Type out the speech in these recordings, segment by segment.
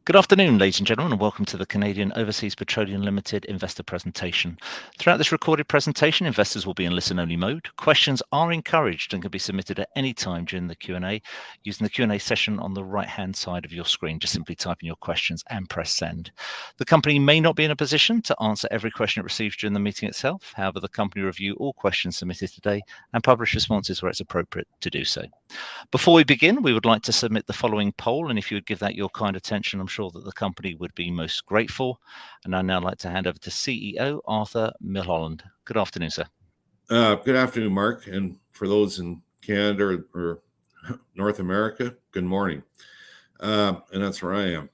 Good afternoon, ladies and gentlemen, and welcome to the Canadian Overseas Petroleum Limited investor presentation. Throughout this recorded presentation, investors will be in listen-only mode. Questions are encouraged and can be submitted at any time during the Q&A using the Q&A session on the right-hand side of your screen. Just simply type in your questions and press send. The company may not be in a position to answer every question it receives during the meeting itself. However, the company review all questions submitted today and publish responses where it's appropriate to do so. Before we begin, we would like to submit the following poll, and if you would give that your kind attention, I'm sure that the company would be most grateful. And I'd now like to hand over to CEO Arthur Milholland. Good afternoon, sir. Good afternoon, Mark. And for those in Canada or North America, good morning. And that's where I am.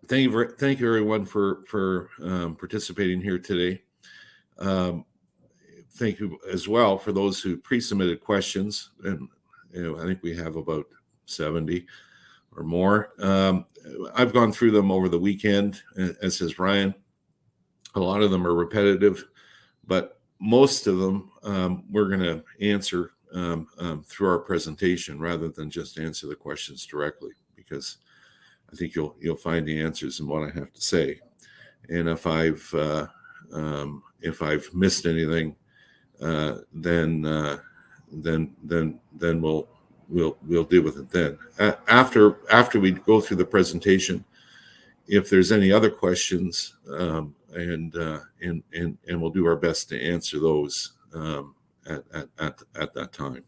Thank you everyone for participating here today. Thank you as well for those who pre-submitted questions, and I think we have about 70 or more. I've gone through them over the weekend, as says Ryan. A lot of them are repetitive, but most of them we're going to answer through our presentation rather than just answer the questions directly, because I think you'll find the answers in what I have to say. And if I've missed anything, then we'll deal with it then. After we go through the presentation, if there's any other questions, and we'll do our best to answer those at that time.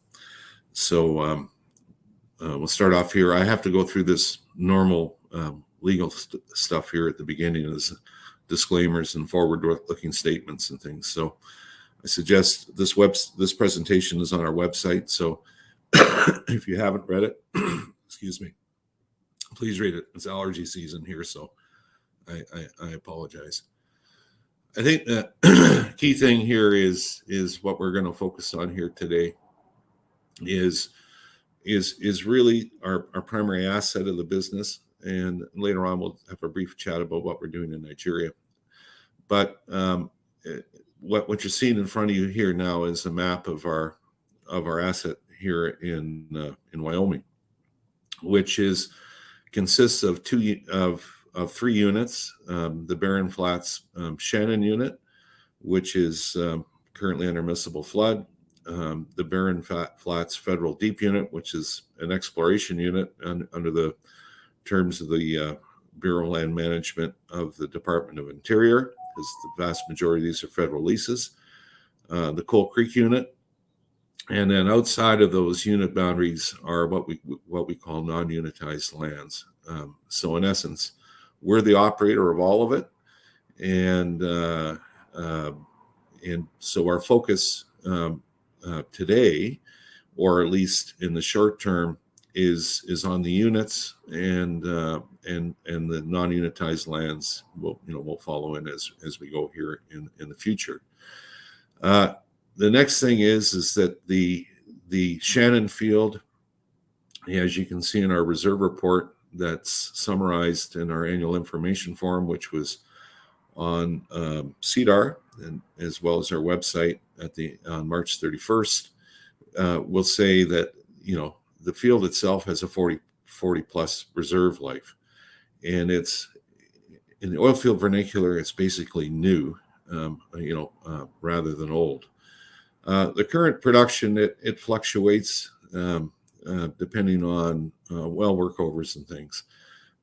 So we'll start off here. I have to go through this normal legal stuff here at the beginning, as disclaimers and forward-looking statements and things. So I suggest this presentation is on our website. So if you haven't read it, excuse me, please read it. It's allergy season here, so I apologize. I think the key thing here is what we're going to focus on here today is really our primary asset of the business, and later on we'll have a brief chat about what we're doing in Nigeria. But what you're seeing in front of you here now is a map of our asset here in Wyoming, which consists of three units: the Barren Flats Shannon unit, which is currently under miscible flood; the Barren Flats Federal Deep unit, which is an exploration unit under the terms of the Bureau of Land Management of the Department of Interior, because the vast majority of these are federal leases; the Coal Creek unit. And then outside of those unit boundaries are what we call non-unitized lands. So in essence, we're the operator of all of it, and so our focus today, or at least in the short term, is on the units, and the non-unitized lands will follow in as we go here in the future. The next thing is that the Shannon field, as you can see in our reserve report that's summarized in our annual information form, which was on CDAR and as well as our website on March 31st, will say that the field itself has a 40 plus reserve life, and it's in the oil field vernacular. It's basically new, rather than old. The current production, it fluctuates depending on well workovers and things,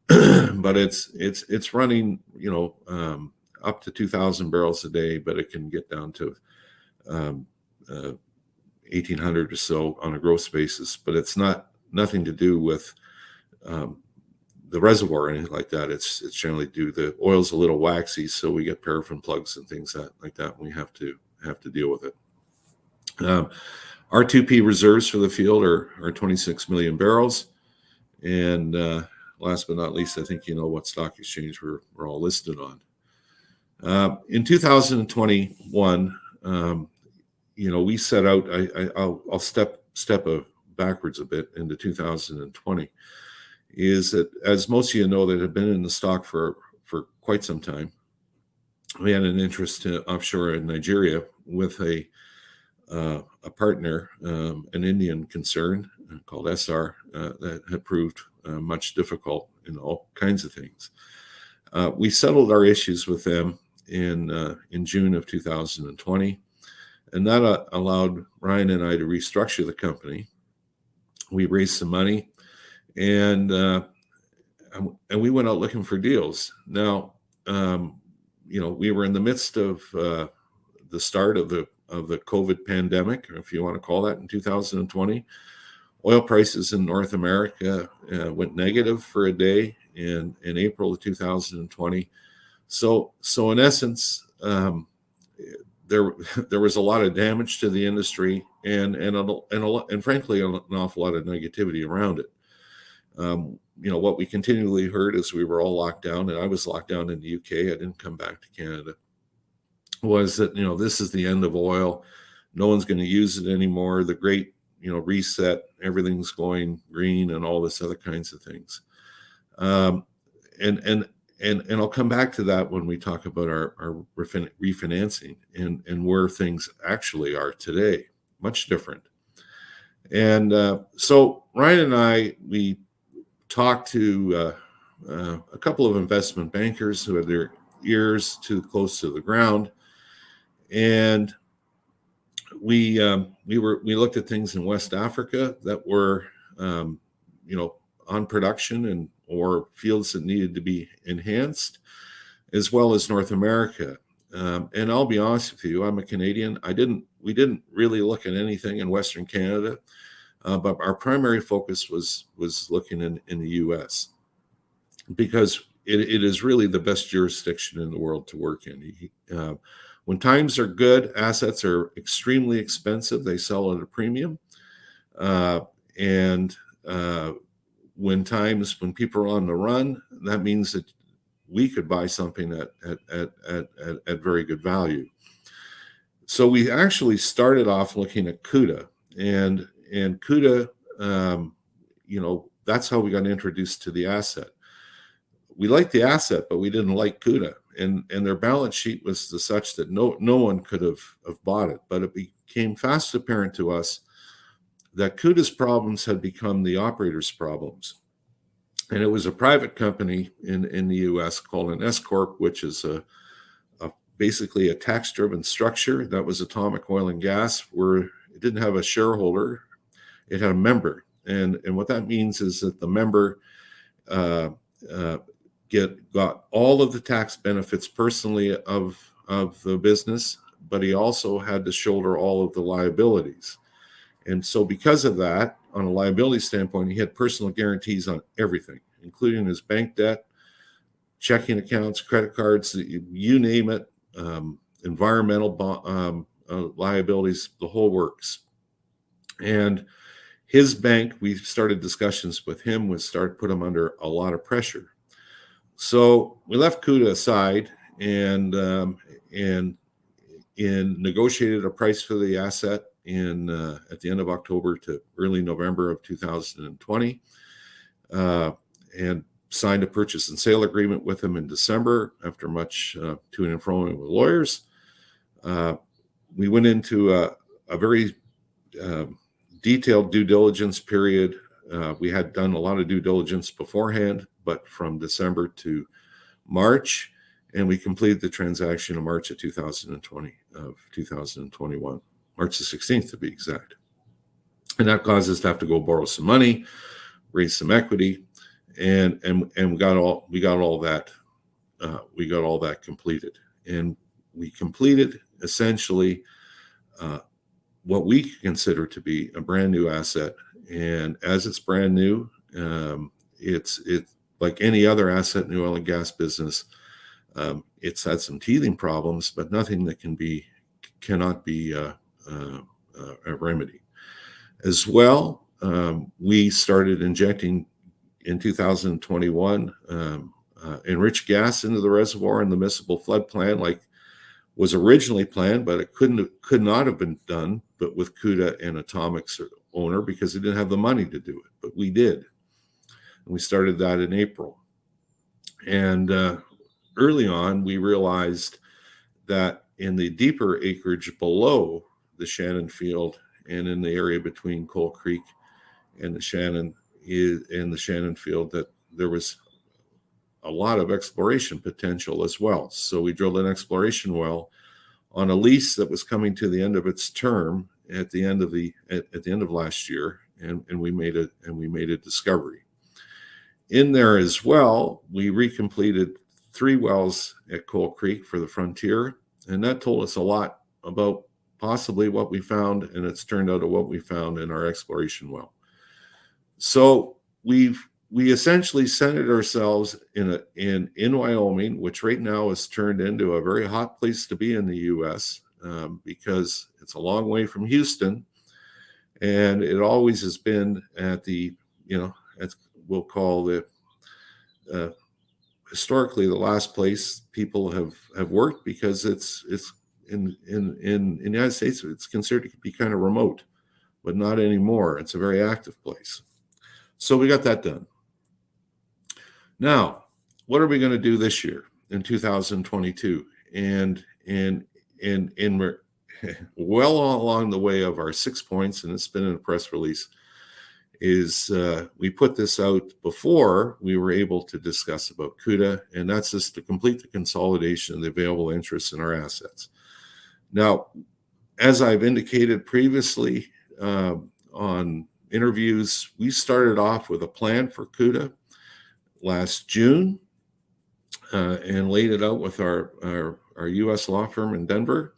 but it's running up to 2,000 barrels a day, but it can get down to 1,800 or so on a gross basis. But it's nothing to do with the reservoir or anything like that. It's generally the oil's a little waxy, so we get paraffin plugs and things like that. And we have to deal with it. Our 2P reserves for the field are 26 million barrels. And last but not least, I think you know what stock exchange we're all listed on. In 2021, we set out. I'll step backwards a bit into 2020. Is that, as most of you know that have been in the stock for quite some time, we had an interest offshore in Nigeria with a partner, an Indian concern called SR, that had proved much difficult and all kinds of things. We settled our issues with them in June of 2020, and that allowed Ryan and I to restructure the company. We raised some money, and we went out looking for deals. Now, we were in the midst of the start of the COVID pandemic, if you want to call that, in 2020. Oil prices in North America went negative for a day in April of 2020. So in essence, there was a lot of damage to the industry, and frankly an awful lot of negativity around it. What we continually heard as we were all locked down, and I was locked down in the UK, I didn't come back to Canada, was that, this is the end of oil. No one's going to use it anymore. The great, reset, everything's going green and all this other kinds of things. And I'll come back to that when we talk about our refinancing and where things actually are today, much different. And so Ryan and I, we talked to a couple of investment bankers who had their ears too close to the ground, and we looked at things in West Africa that were on production and or fields that needed to be enhanced, as well as North America. And I'll be honest with you, I'm a Canadian. We didn't really look at anything in Western Canada, but our primary focus was looking in the U.S. because it is really the best jurisdiction in the world to work in. When times are good, assets are extremely expensive. They sell at a premium. And when people are on the run, that means that we could buy something at very good value. So we actually started off looking at CUDA, and CUDA, that's how we got introduced to the asset. We liked the asset, but we didn't like CUDA, and their balance sheet was such that no one could have bought it. But it became fast apparent to us that CUDA's problems had become the operator's problems. And it was a private company in the U.S. called an S Corp, which is basically a tax-driven structure. That was Atomic Oil and Gas, where it didn't have a shareholder, it had a member. And what that means is that the member got all of the tax benefits personally of the business, but he also had to shoulder all of the liabilities. And so because of that, on a liability standpoint, he had personal guarantees on everything, including his bank debt, checking accounts, credit cards, you name it, environmental liabilities, the whole works. And his bank, we started discussions with him, put him under a lot of pressure. So we left CUDA aside and negotiated a price for the asset at the end of October to early November of 2020, and signed a purchase and sale agreement with him in December after much to and fro with lawyers. We went into a very detailed due diligence period. We had done a lot of due diligence beforehand, but from December to March, and we completed the transaction in March of 2021, March the 16th to be exact. And that caused us to have to go borrow some money, raise some equity, and we got all that completed. And we completed essentially what we consider to be a brand new asset. And as it's brand new, it's like any other asset in the oil and gas business. It's had some teething problems, but nothing that cannot be a remedy. As well, we started injecting in 2021 enriched gas into the reservoir in the miscible flood plan, like was originally planned, but it could not have been done, but with CUDA and Atomic's owner, because they didn't have the money to do it. But we did, and we started that in April. And early on, we realized that in the deeper acreage below the Shannon field and in the area between Coal Creek and the Shannon field, that there was a lot of exploration potential as well. So we drilled an exploration well on a lease that was coming to the end of its term at the end of last year, and we made a discovery. In there as well, we recompleted 3 wells at Coal Creek for the Frontier, and that told us a lot about possibly what we found, and it's turned out to what we found in our exploration well. So we essentially centered ourselves in Wyoming, which right now has turned into a very hot place to be in the U.S. Because it's a long way from Houston, and it always has been at the, we'll call the historically the last place people have worked, because it's in the United States it's considered to be kind of remote, but not anymore. It's a very active place. So we got that done. Now, what are we going to do this year in 2022? And we're well along the way of our 6 points, and it's been in a press release, is we put this out before we were able to discuss about CUDA, and that's just to complete the consolidation of the available interest in our assets. Now, as I've indicated previously on interviews, we started off with a plan for CUDA last June and laid it out with our U.S. law firm in Denver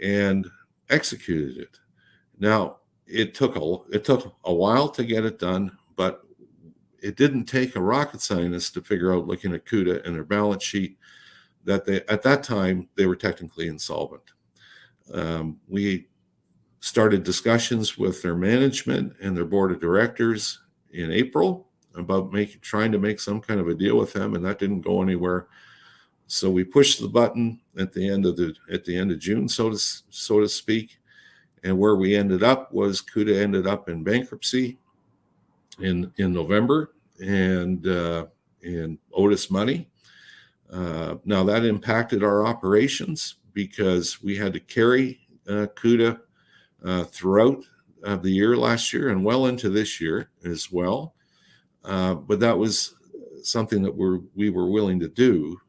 and executed it. Now, it took a while to get it done, but it didn't take a rocket scientist to figure out, looking at CUDA and their balance sheet, that at that time they were technically insolvent. We started discussions with their management and their board of directors in April about trying to make some kind of a deal with them, and that didn't go anywhere. So we pushed the button at the end of June, so to speak. And where we ended up was CUDA ended up in bankruptcy in November and owed us money. Now that impacted our operations because we had to carry CUDA throughout the year last year and well into this year as well. But that was something that we were willing to do,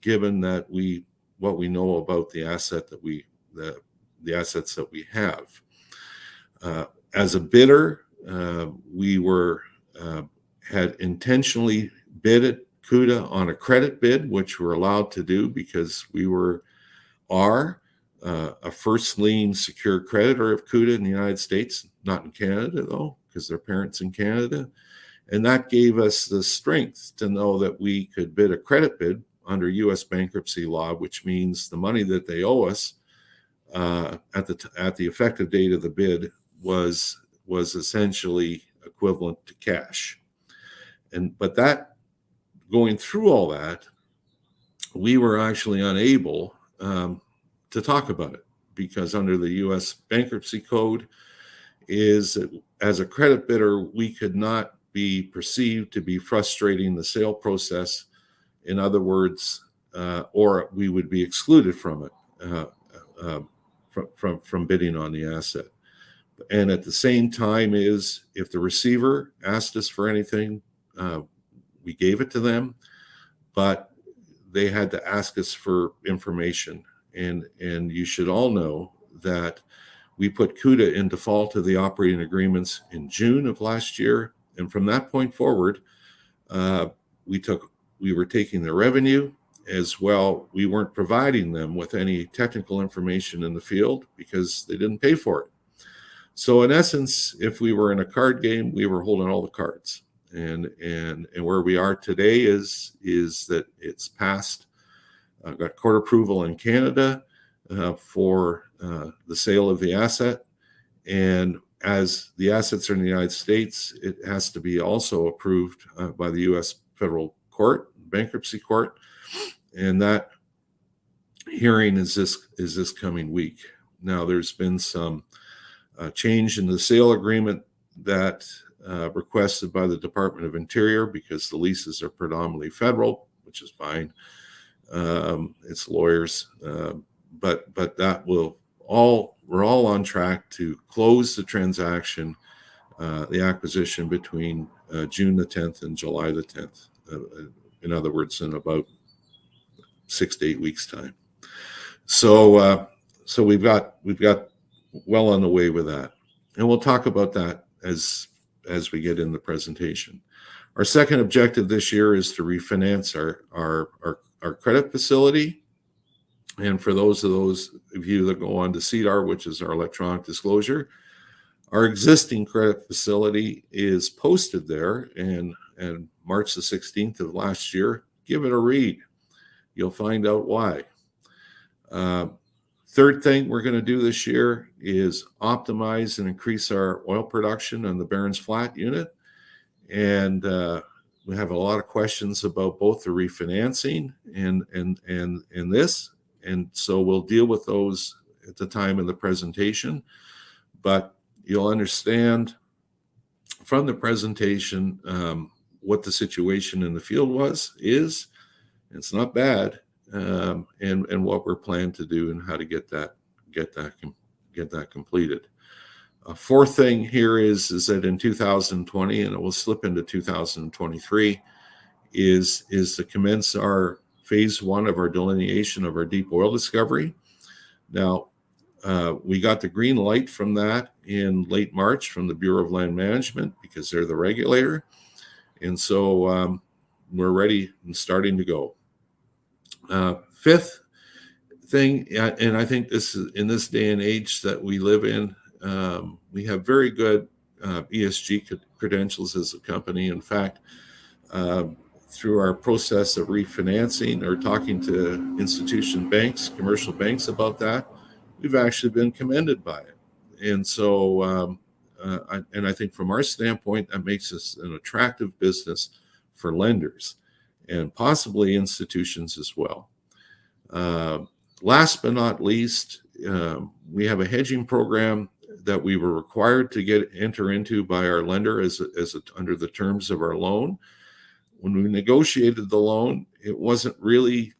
given that what we know about the asset the assets that we have. As a bidder, we had intentionally bid at CUDA on a credit bid, which we're allowed to do because we are a first lien secured creditor of CUDA in the United States, not in Canada though, because their parents in Canada. And that gave us the strength to know that we could bid a credit bid under U.S. bankruptcy law, which means the money that they owe us at the effective date of the bid was essentially equivalent to cash. But that, going through all that, we were actually unable to talk about it, because under the U.S. bankruptcy code is, as a credit bidder, we could not be perceived to be frustrating the sale process. In other words, or we would be excluded from it. From bidding on the asset. And at the same time, is if the receiver asked us for anything, we gave it to them, but they had to ask us for information. And you should all know that we put CUDA in default of the operating agreements in June of last year, and from that point forward, we were taking the revenue. As well, we weren't providing them with any technical information in the field because they didn't pay for it. So in essence, if we were in a card game, we were holding all the cards. And where we are today is that it's passed, got court approval in Canada for the sale of the asset. And as the assets are in the United States, it has to be also approved by the U.S. federal court, bankruptcy court. And that hearing is this coming week. Now, there's been some change in the sale agreement that requested by the Department of Interior, because the leases are predominantly federal, which is fine. It's lawyers, but that we're all on track to close the transaction, the acquisition between June the 10th and July the 10th. in other words, in about 6 to 8 weeks' time. So we've got well on the way with that, and we'll talk about that as we get in the presentation. Our second objective this year is to refinance our credit facility. And for those of you that go on to CDAR, which is our electronic disclosure, our existing credit facility is posted there, and March the 16th of last year. Give it a read. You'll find out why. Third thing we're going to do this year is optimize and increase our oil production on the Barons Flat unit. And we have a lot of questions about both the refinancing and this. And so we'll deal with those at the time of the presentation. But you'll understand from the presentation what the situation in the field is. It's not bad. And what we're planning to do and how to get that completed. Fourth thing here is that in 2020, and it will slip into 2023, is to commence our phase 1 of our delineation of our deep oil discovery. Now, we got the green light from that in late March from the Bureau of Land Management because they're the regulator, and so we're ready and starting to go. Fifth thing, and I think this is in this day and age that we live in, we have very good ESG credentials as a company. In fact, through our process of refinancing or talking to institution banks, commercial banks about that, we've actually been commended by it. And so, I think from our standpoint, that makes us an attractive business for lenders and possibly institutions as well. Last but not least, we have a hedging program that we were required to enter into by our lender under the terms of our loan. When we negotiated the loan, it wasn't really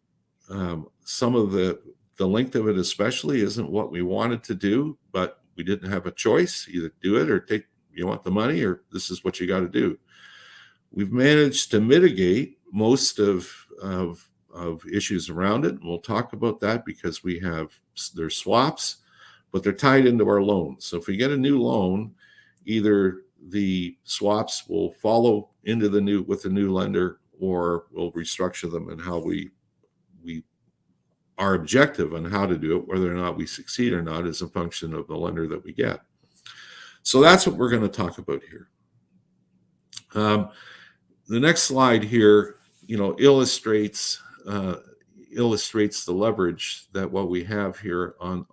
some of the length of it especially isn't what we wanted to do, but we didn't have a choice. Either do it or you want the money, or this is what you got to do. We've managed to mitigate most of issues around it. And we'll talk about that because there's swaps, but they're tied into our loan. So if we get a new loan, either the swaps will follow into with the new lender, or we'll restructure them, and how our objective on how to do it, whether or not we succeed or not, is a function of the lender that we get. So that's what we're going to talk about here. The next slide here, illustrates the leverage that what we have here on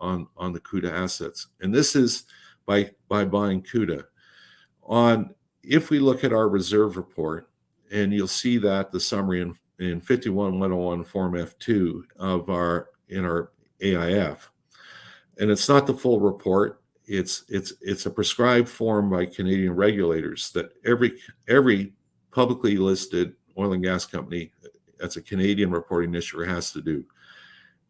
the CUDA assets, and this is by buying CUDA. If we look at our reserve report, and you'll see that the summary in 51-101 Form F2 in our AIF, and it's not the full report. It's a prescribed form by Canadian regulators that every publicly listed oil and gas company that's a Canadian reporting issuer has to do,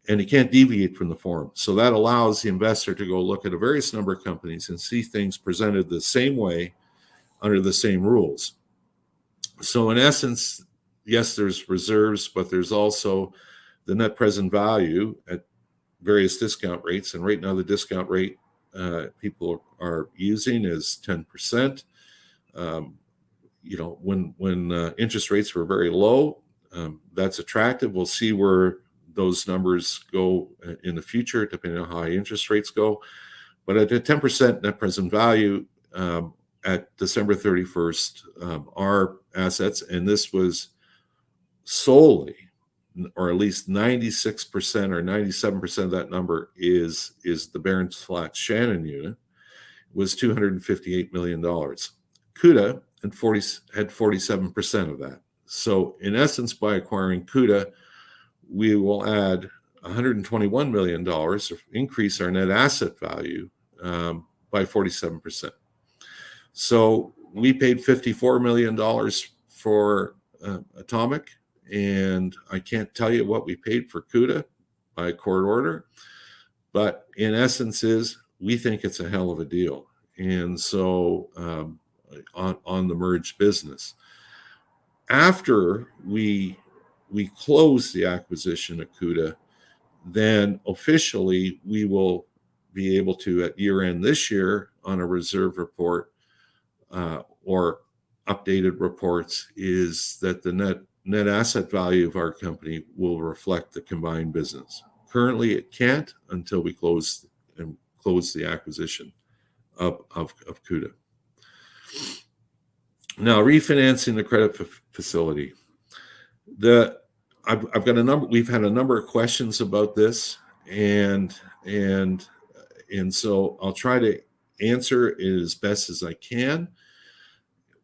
and you can't deviate from the form. So that allows the investor to go look at a various number of companies and see things presented the same way under the same rules. So in essence, yes, there's reserves, but there's also the net present value at various discount rates. And right now the discount rate people are using is 10%. When interest rates were very low, that's attractive. We'll see where those numbers go in the future, depending on how high interest rates go. But at a 10% net present value at December 31st, our assets, and this was solely, or at least 96% or 97% of that number is the Barons Flat Shannon unit, was $258 million. CUDA had 47% of that. So in essence, by acquiring CUDA, we will add $121 million, or increase our net asset value by 47%. So we paid $54 million for Atomic, and I can't tell you what we paid for CUDA by court order, but in essence we think it's a hell of a deal. And so on the merged business, after we we close the acquisition of CUDA, then officially we will be able to, at year end this year, on a reserve report or updated reports, is that the net asset value of our company will reflect the combined business. Currently, it can't until we close the acquisition of CUDA. Now, refinancing the credit facility. I've got a number. We've had a number of questions about this, and so I'll try to answer it as best as I can.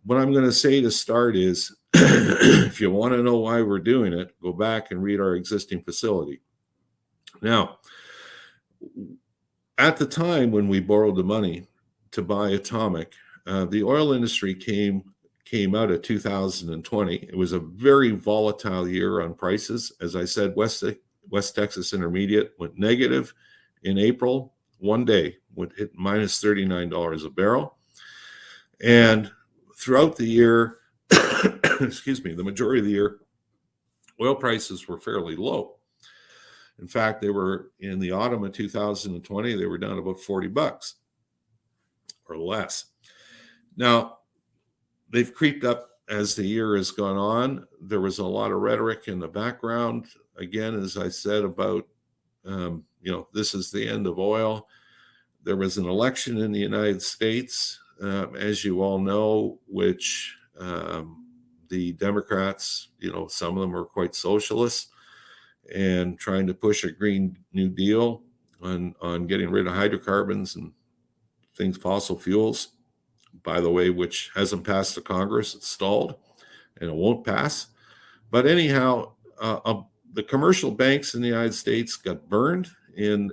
What I'm going to say to start is, if you want to know why we're doing it, go back and read our existing facility. Now, at the time when we borrowed the money to buy Atomic, the oil industry came out of 2020. It was a very volatile year on prices. As I said, West Texas Intermediate went negative in April. One day would hit minus $39 a barrel. And throughout the year, excuse me, the majority of the year, oil prices were fairly low. In fact, they were, in the autumn of 2020, they were down about $40 or less. Now, they've creeped up as the year has gone on. There was a lot of rhetoric in the background. Again, as I said, about, this is the end of oil. There was an election in the United States, as you all know, which the Democrats, some of them are quite socialist and trying to push a Green New Deal on getting rid of hydrocarbons and things, fossil fuels, by the way, which hasn't passed the Congress. It's stalled and it won't pass. But anyhow, the commercial banks in the United States got burned in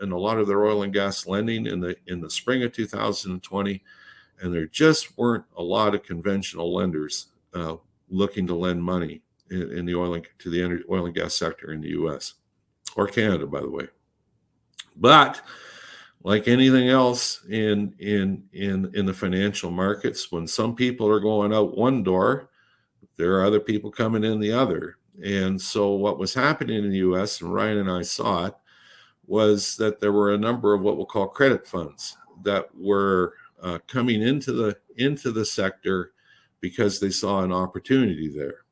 a lot of their oil and gas lending in the spring of 2020, and there just weren't a lot of conventional lenders looking to lend money in the oil and gas sector in the U.S. or Canada, by the way. But like anything else in the financial markets, when some people are going out one door, there are other people coming in the other. And so what was happening in the U.S., and Ryan and I saw it, was that there were a number of what we'll call credit funds that were coming into the sector because they saw an opportunity there.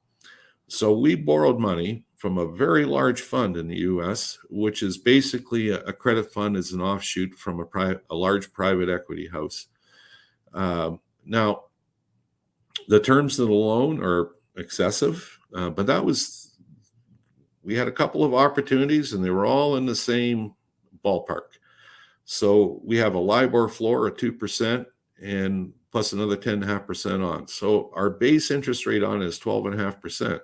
So we borrowed money from a very large fund in the U.S., which is basically a credit fund is an offshoot from a large private equity house. Now, the terms of the loan are excessive, but we had a couple of opportunities and they were all in the same ballpark. So we have a LIBOR floor of 2% and plus another 10.5% on. So our base interest rate on is 12.5%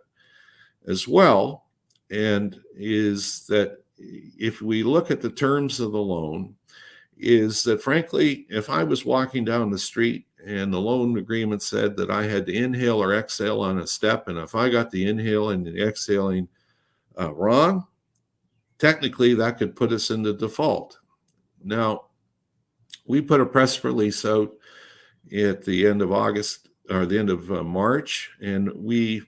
as well. And is that if we look at the terms of the loan, is that frankly, if I was walking down the street and the loan agreement said that I had to inhale or exhale on a step, and if I got the inhale and the exhaling wrong, technically that could put us into default. Now, we put a press release out at the end of August or the end of March, and we,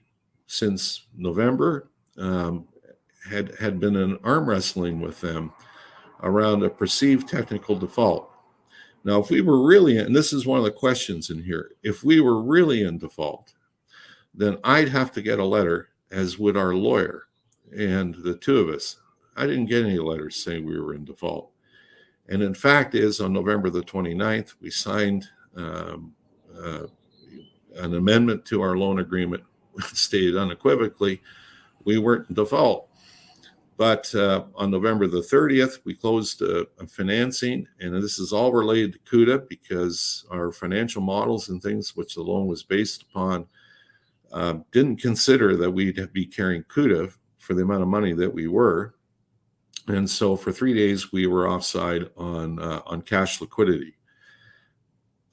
since November, had been in arm wrestling with them around a perceived technical default. Now, if we were really, and this is one of the questions in here, if we were really in default, then I'd have to get a letter, as would our lawyer and the two of us. I didn't get any letters saying we were in default. And in fact is on November the 29th, we signed an amendment to our loan agreement, stated unequivocally, we weren't in default. But on November the 30th, we closed a financing, and this is all related to CUDA because our financial models and things which the loan was based upon didn't consider that we'd be carrying CUDA for the amount of money that we were. And so for 3 days, we were offside on cash liquidity.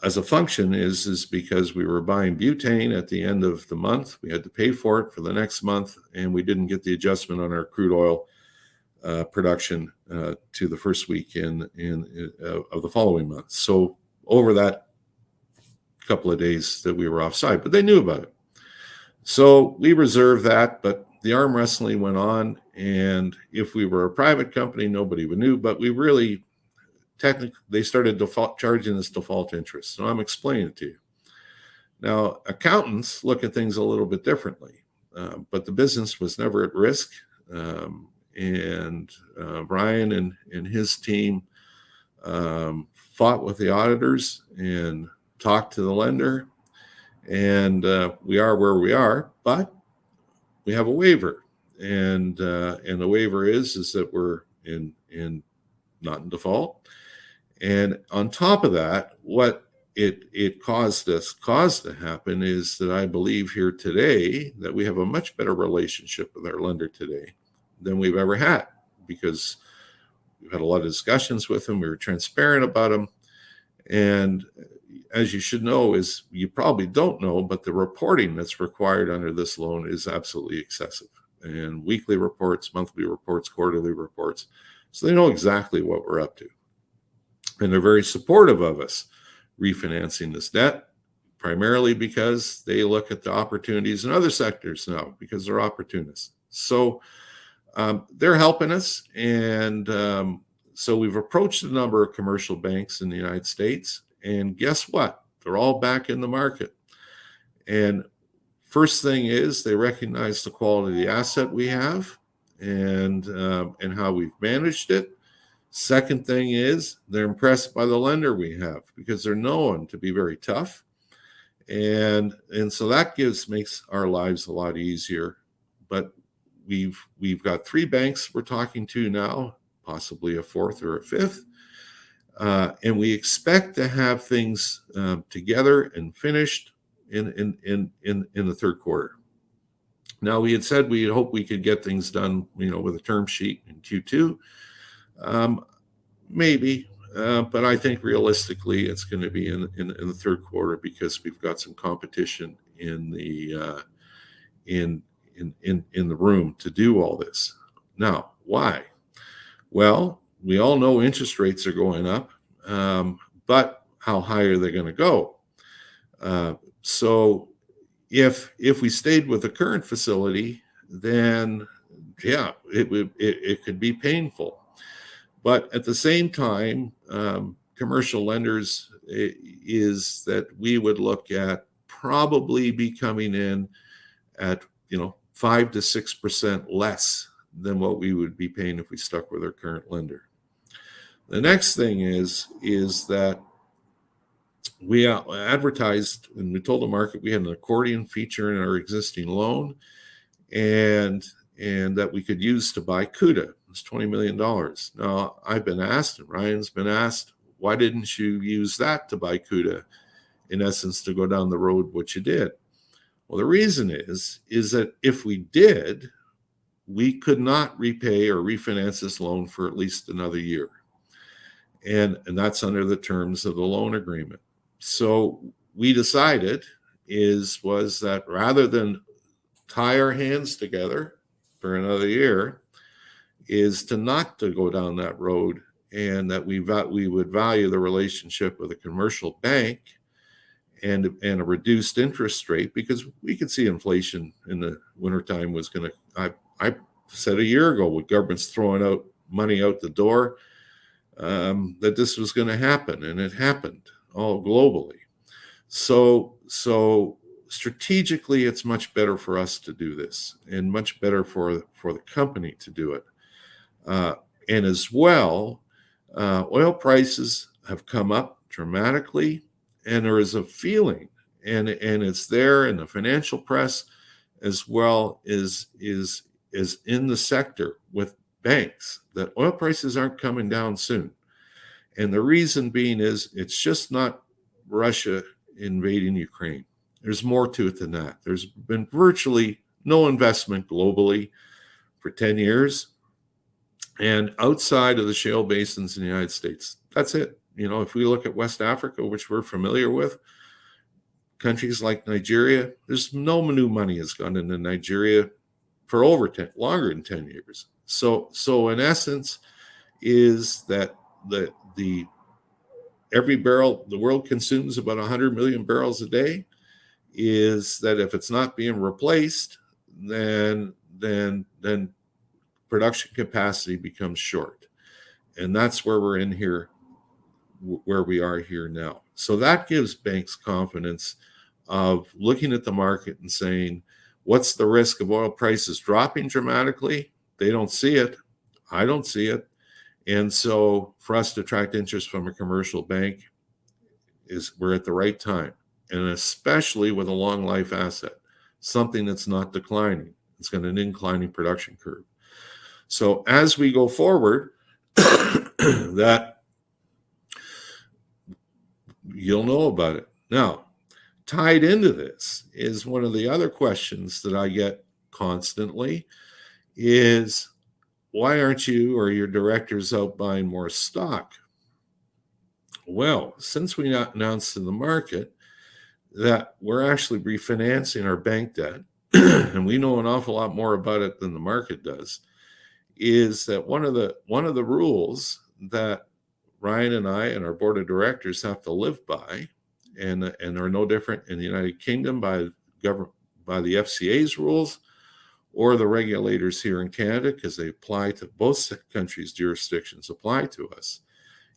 As a function is because we were buying butane at the end of the month. We had to pay for it for the next month, and we didn't get the adjustment on our crude oil production to the first week of the following month. So over that couple of days that we were offside, but they knew about it. So we reserved that, but the arm wrestling went on, and if we were a private company, nobody would knew, but we really, technically, they started charging us default interest. So I'm explaining it to you. Now, accountants look at things a little bit differently, but the business was never at risk. And Brian and his team fought with the auditors and talked to the lender, and we are where we are, but we have a waiver, and the waiver is that we're not in default. And on top of that, what it caused to happen is that I believe here today that we have a much better relationship with our lender today than we've ever had, because we've had a lot of discussions with them. We were transparent about them. And as you should know, is you probably don't know, but the reporting that's required under this loan is absolutely excessive. And weekly reports, monthly reports, quarterly reports. So they know exactly what we're up to. And they're very supportive of us refinancing this debt, primarily because they look at the opportunities in other sectors now, because they're opportunists. So they're helping us. And so we've approached a number of commercial banks in the United States. And guess what? They're all back in the market. And first thing is they recognize the quality of the asset we have and how we've managed it. Second thing is they're impressed by the lender we have, because they're known to be very tough. And so that makes our lives a lot easier. But we've got 3 banks we're talking to now, possibly a 4th or a 5th. And we expect to have things together and finished in the third quarter. Now, we had said we hope we could get things done, with a term sheet in Q2. Maybe, but I think realistically it's going to be in the third quarter, because we've got some competition in the room to do all this. Now, why? Well, we all know interest rates are going up, but how high are they going to go? So if we stayed with the current facility, then yeah, it could be painful. But at the same time, commercial lenders is that we would look at probably be coming in at 5 to 6% less than what we would be paying if we stuck with our current lender. The next thing is that we advertised and we told the market we had an accordion feature in our existing loan, and that we could use to buy CUDA. It's $20 million. Now, I've been asked, and Ryan's been asked, why didn't you use that to buy CUDA, in essence, to go down the road what you did? Well, the reason is that if we did, we could not repay or refinance this loan for at least another year. And that's under the terms of the loan agreement. So we decided was that rather than tie our hands together for another year, is to not to go down that road, and that we would value the relationship with a commercial bank and a reduced interest rate, because we could see inflation in the wintertime was going to, I said a year ago, with governments throwing out money out the door, that this was going to happen, and it happened all globally. So strategically, it's much better for us to do this, and much better for the company to do it. And as well, oil prices have come up dramatically, and there is a feeling, and it's there in the financial press as well as in the sector with banks, that oil prices aren't coming down soon. And the reason being is it's just not Russia invading Ukraine. There's more to it than that. There's been virtually no investment globally for 10 years. And outside of the shale basins in the United States, that's it. If we look at West Africa, which we're familiar with, countries like Nigeria, there's no new money has gone into Nigeria for longer than 10 years. So in essence, is that every barrel the world consumes about 100 million barrels a day, is that if it's not being replaced, then then production capacity becomes short. And that's where we're in here, where we are here now. So that gives banks confidence of looking at the market and saying, what's the risk of oil prices dropping dramatically? They don't see it. I don't see it. And so for us to attract interest from a commercial bank, we're at the right time. And especially with a long life asset, something that's not declining. It's got an inclining production curve. So as we go forward, that you'll know about it. Now, tied into this is one of the other questions that I get constantly is, why aren't you or your directors out buying more stock? Well, since we announced in the market that we're actually refinancing our bank debt, and we know an awful lot more about it than the market does, is that one of the rules that Ryan and I and our board of directors have to live by, and are no different in the United Kingdom by the FCA's rules or the regulators here in Canada, because they apply to both countries' jurisdictions apply to us.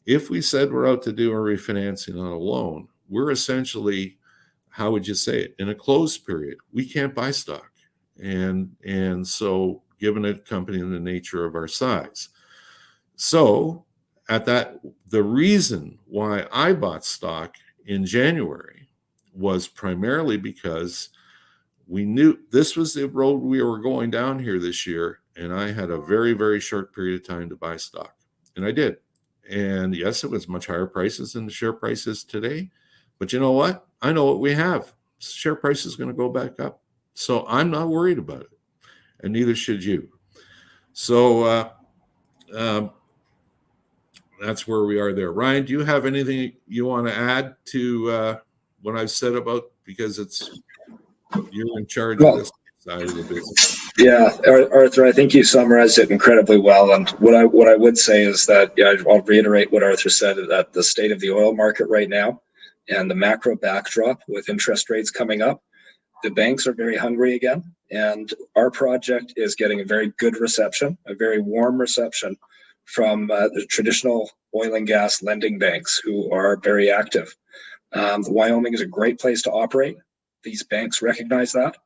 If we said we're out to do a refinancing on a loan, we're essentially, how would you say it, in a closed period. We can't buy stock. And so given a company in the nature of our size. So at that, the reason why I bought stock in January was primarily because we knew this was the road we were going down here this year, and I had a very, very short period of time to buy stock, and I did. And yes, it was much higher prices than the share prices today, but you know what? I know what we have. Share price is going to go back up, so I'm not worried about it, and neither should you. So that's where we are there. Ryan, do you have anything you want to add to what I've said about, because you're in charge of this side of the business? Yeah, Arthur, I think you summarized it incredibly well. And what I would say is that, yeah, I'll reiterate what Arthur said, that the state of the oil market right now and the macro backdrop with interest rates coming up, the banks are very hungry again. And our project is getting a very good reception, a very warm reception from the traditional oil and gas lending banks who are very active. Wyoming is a great place to operate. These banks recognize that.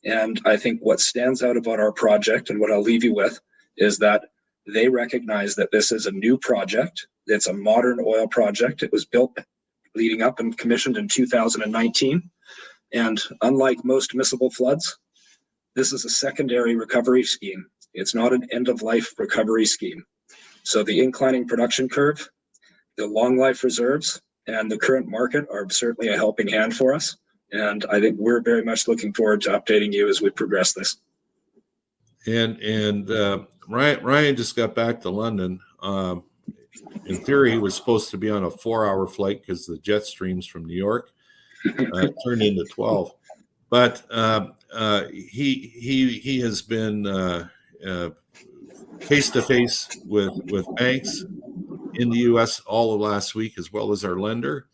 And I think what stands out about our project, and what I'll leave you with, is that they recognize that this is a new project. It's a modern oil project. It was built leading up and commissioned in 2019. And unlike most miscible floods, this is a secondary recovery scheme. It's not an end-of-life recovery scheme. So the inclining production curve, the long life reserves, and the current market are certainly a helping hand for us. And I think we're very much looking forward to updating you as we progress this. And Ryan just got back to London. In theory, he was supposed to be on a 4-hour flight because the jet streams from New York turned into 12. But he has been face to face with banks in the U.S. all of last week, as well as our lender,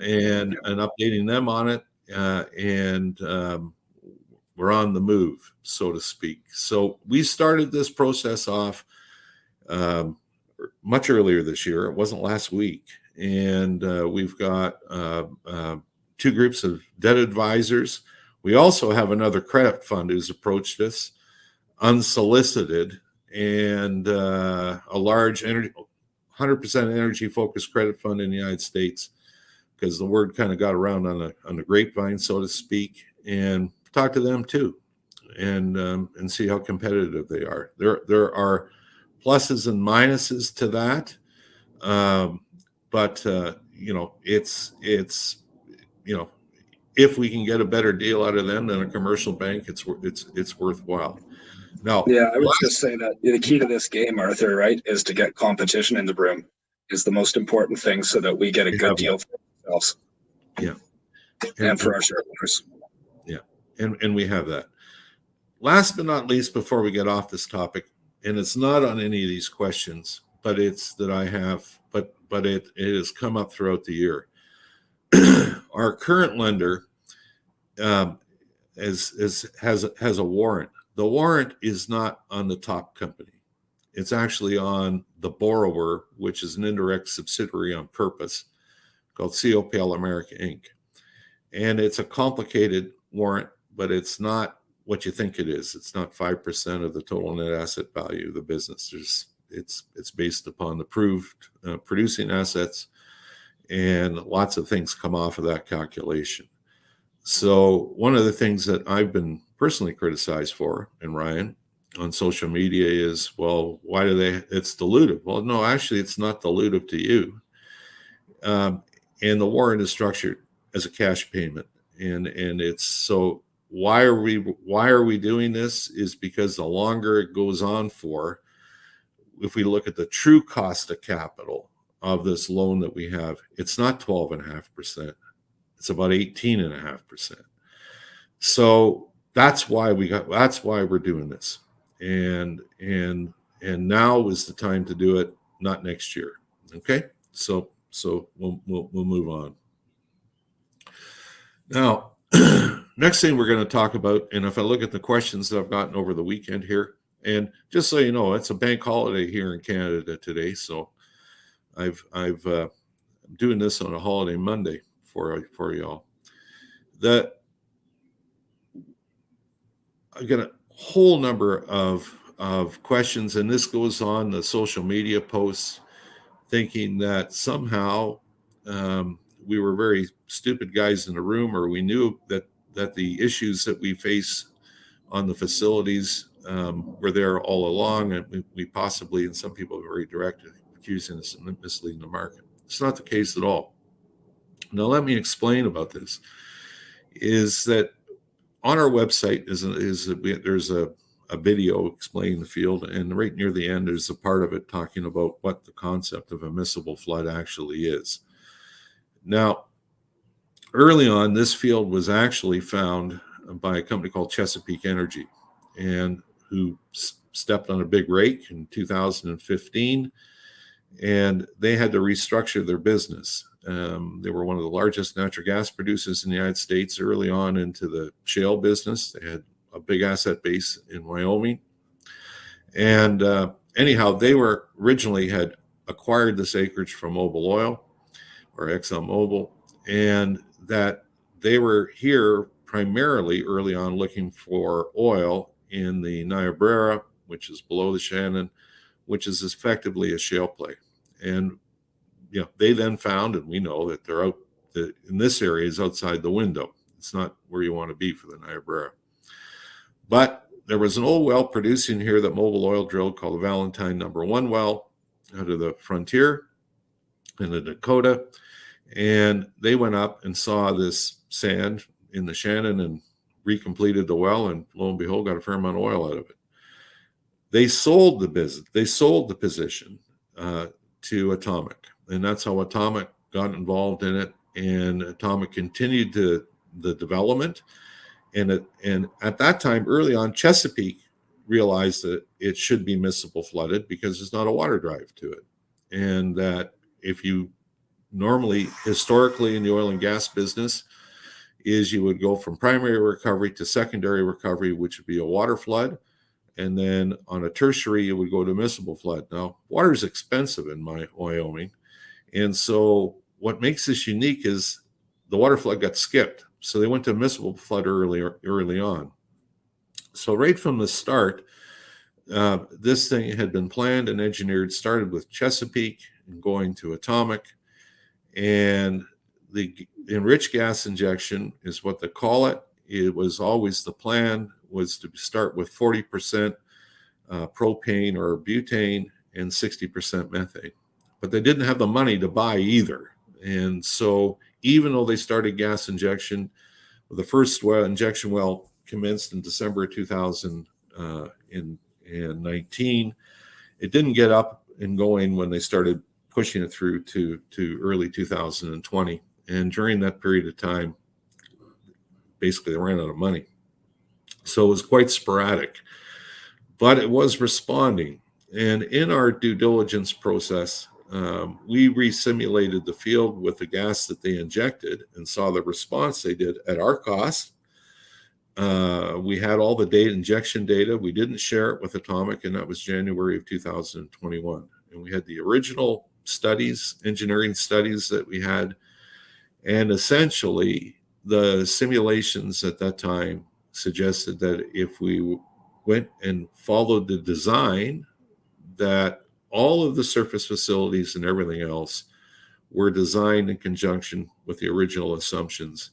and updating them on it. And we're on the move, so to speak. So we started this process off much earlier this year. It wasn't last week. And we've got 2 groups of debt advisors. We also have another credit fund who's approached us unsolicited, and a large 100% energy-focused credit fund in the United States, because the word kind of got around on the grapevine, so to speak, and talk to them too, and see how competitive they are. There are pluses and minuses to that, but it's if we can get a better deal out of them than a commercial bank, it's worthwhile. Now, yeah, I would just say that the key to this game, Arthur, right, is to get competition in the room is the most important thing, so that we get a good deal for ourselves. Yeah, and for our shareholders. Yeah, and we have that. Last but not least, before we get off this topic, and it's not on any of these questions, but it's that I have, but it has come up throughout the year. Our current lender has a warrant the warrant is not on the top company. It's actually on the borrower, which is an indirect subsidiary on purpose called COPL America Inc. And it's a complicated warrant, but it's not what you think it is. It's not 5% of the total net asset value of the business. It's based upon the proved producing assets, and lots of things come off of that calculation. So one of the things that I've been personally criticized for, and Ryan, on social media is, well, why do it's dilutive? Well, no, actually, it's not dilutive to you. And the warrant is structured as a cash payment. And it's so why are we doing this is because the longer it goes on for, if we look at the true cost of capital of this loan that we have, it's not 12.5%. It's about 18.5%. So that's why we're doing this. And now is the time to do it, not next year. Okay. So we'll move on. Now, next thing we're going to talk about, and if I look at the questions that I've gotten over the weekend here, and just so you know, it's a bank holiday here in Canada today, so I'm doing this on a holiday Monday for y'all. That I got a whole number of questions, and this goes on the social media posts, thinking that somehow we were very stupid guys in the room, or we knew that the issues that we face on the facilities were there all along, and we possibly, and some people are very direct, accusing us of misleading the market. It's not the case at all. Now, let me explain about this. Is that on our website there's a video explaining the field, and right near the end there's a part of it talking about what the concept of a miscible flood actually is. Now, early on, this field was actually found by a company called Chesapeake Energy, and who stepped on a big rake in 2015, and they had to restructure their business. They were one of the largest natural gas producers in the United States early on into the shale business. They had a big asset base in Wyoming. And anyhow, they were originally had acquired this acreage from Mobil Oil, or ExxonMobil, and that they were here primarily early on looking for oil in the Niobrara, which is below the Shannon, which is effectively a shale play. And they then found, and we know that they're out, in this area is outside the window. It's not where you want to be for the Niobrara. But there was an old well producing here that Mobil Oil drilled called the Valentine No. 1 well out of the frontier in the Dakota. And they went up and saw this sand in the Shannon and recompleted the well, and lo and behold, got a fair amount of oil out of it. They sold the business. They sold the position to Atomic, and that's how Atomic got involved in it. And Atomic continued the development. And at that time, early on, Chesapeake realized that it should be miscible flooded because there's not a water drive to it, and that if you normally, historically in the oil and gas business, is you would go from primary recovery to secondary recovery, which would be a water flood. And then on a tertiary, you would go to miscible flood. Now, water is expensive in Wyoming. And so what makes this unique is the water flood got skipped. So they went to miscible flood early on. So right from the start, this thing had been planned and engineered, started with Chesapeake and going to Atomic. And the enriched gas injection is what they call it. It was always the plan was to start with 40% propane or butane and 60% methane. But they didn't have the money to buy either. And so even though they started gas injection, the first injection well commenced in December 2019, it didn't get up and going when they started pushing it through to early 2020. And during that period of time, basically they ran out of money. So it was quite sporadic, but it was responding. And in our due diligence process, we resimulated the field with the gas that they injected and saw the response they did at our cost. We had all the data, injection data. We didn't share it with Atomic, and that was January of 2021. And we had the original studies, engineering studies that we had. And essentially, the simulations at that time suggested that if we went and followed the design, that all of the surface facilities and everything else were designed in conjunction with the original assumptions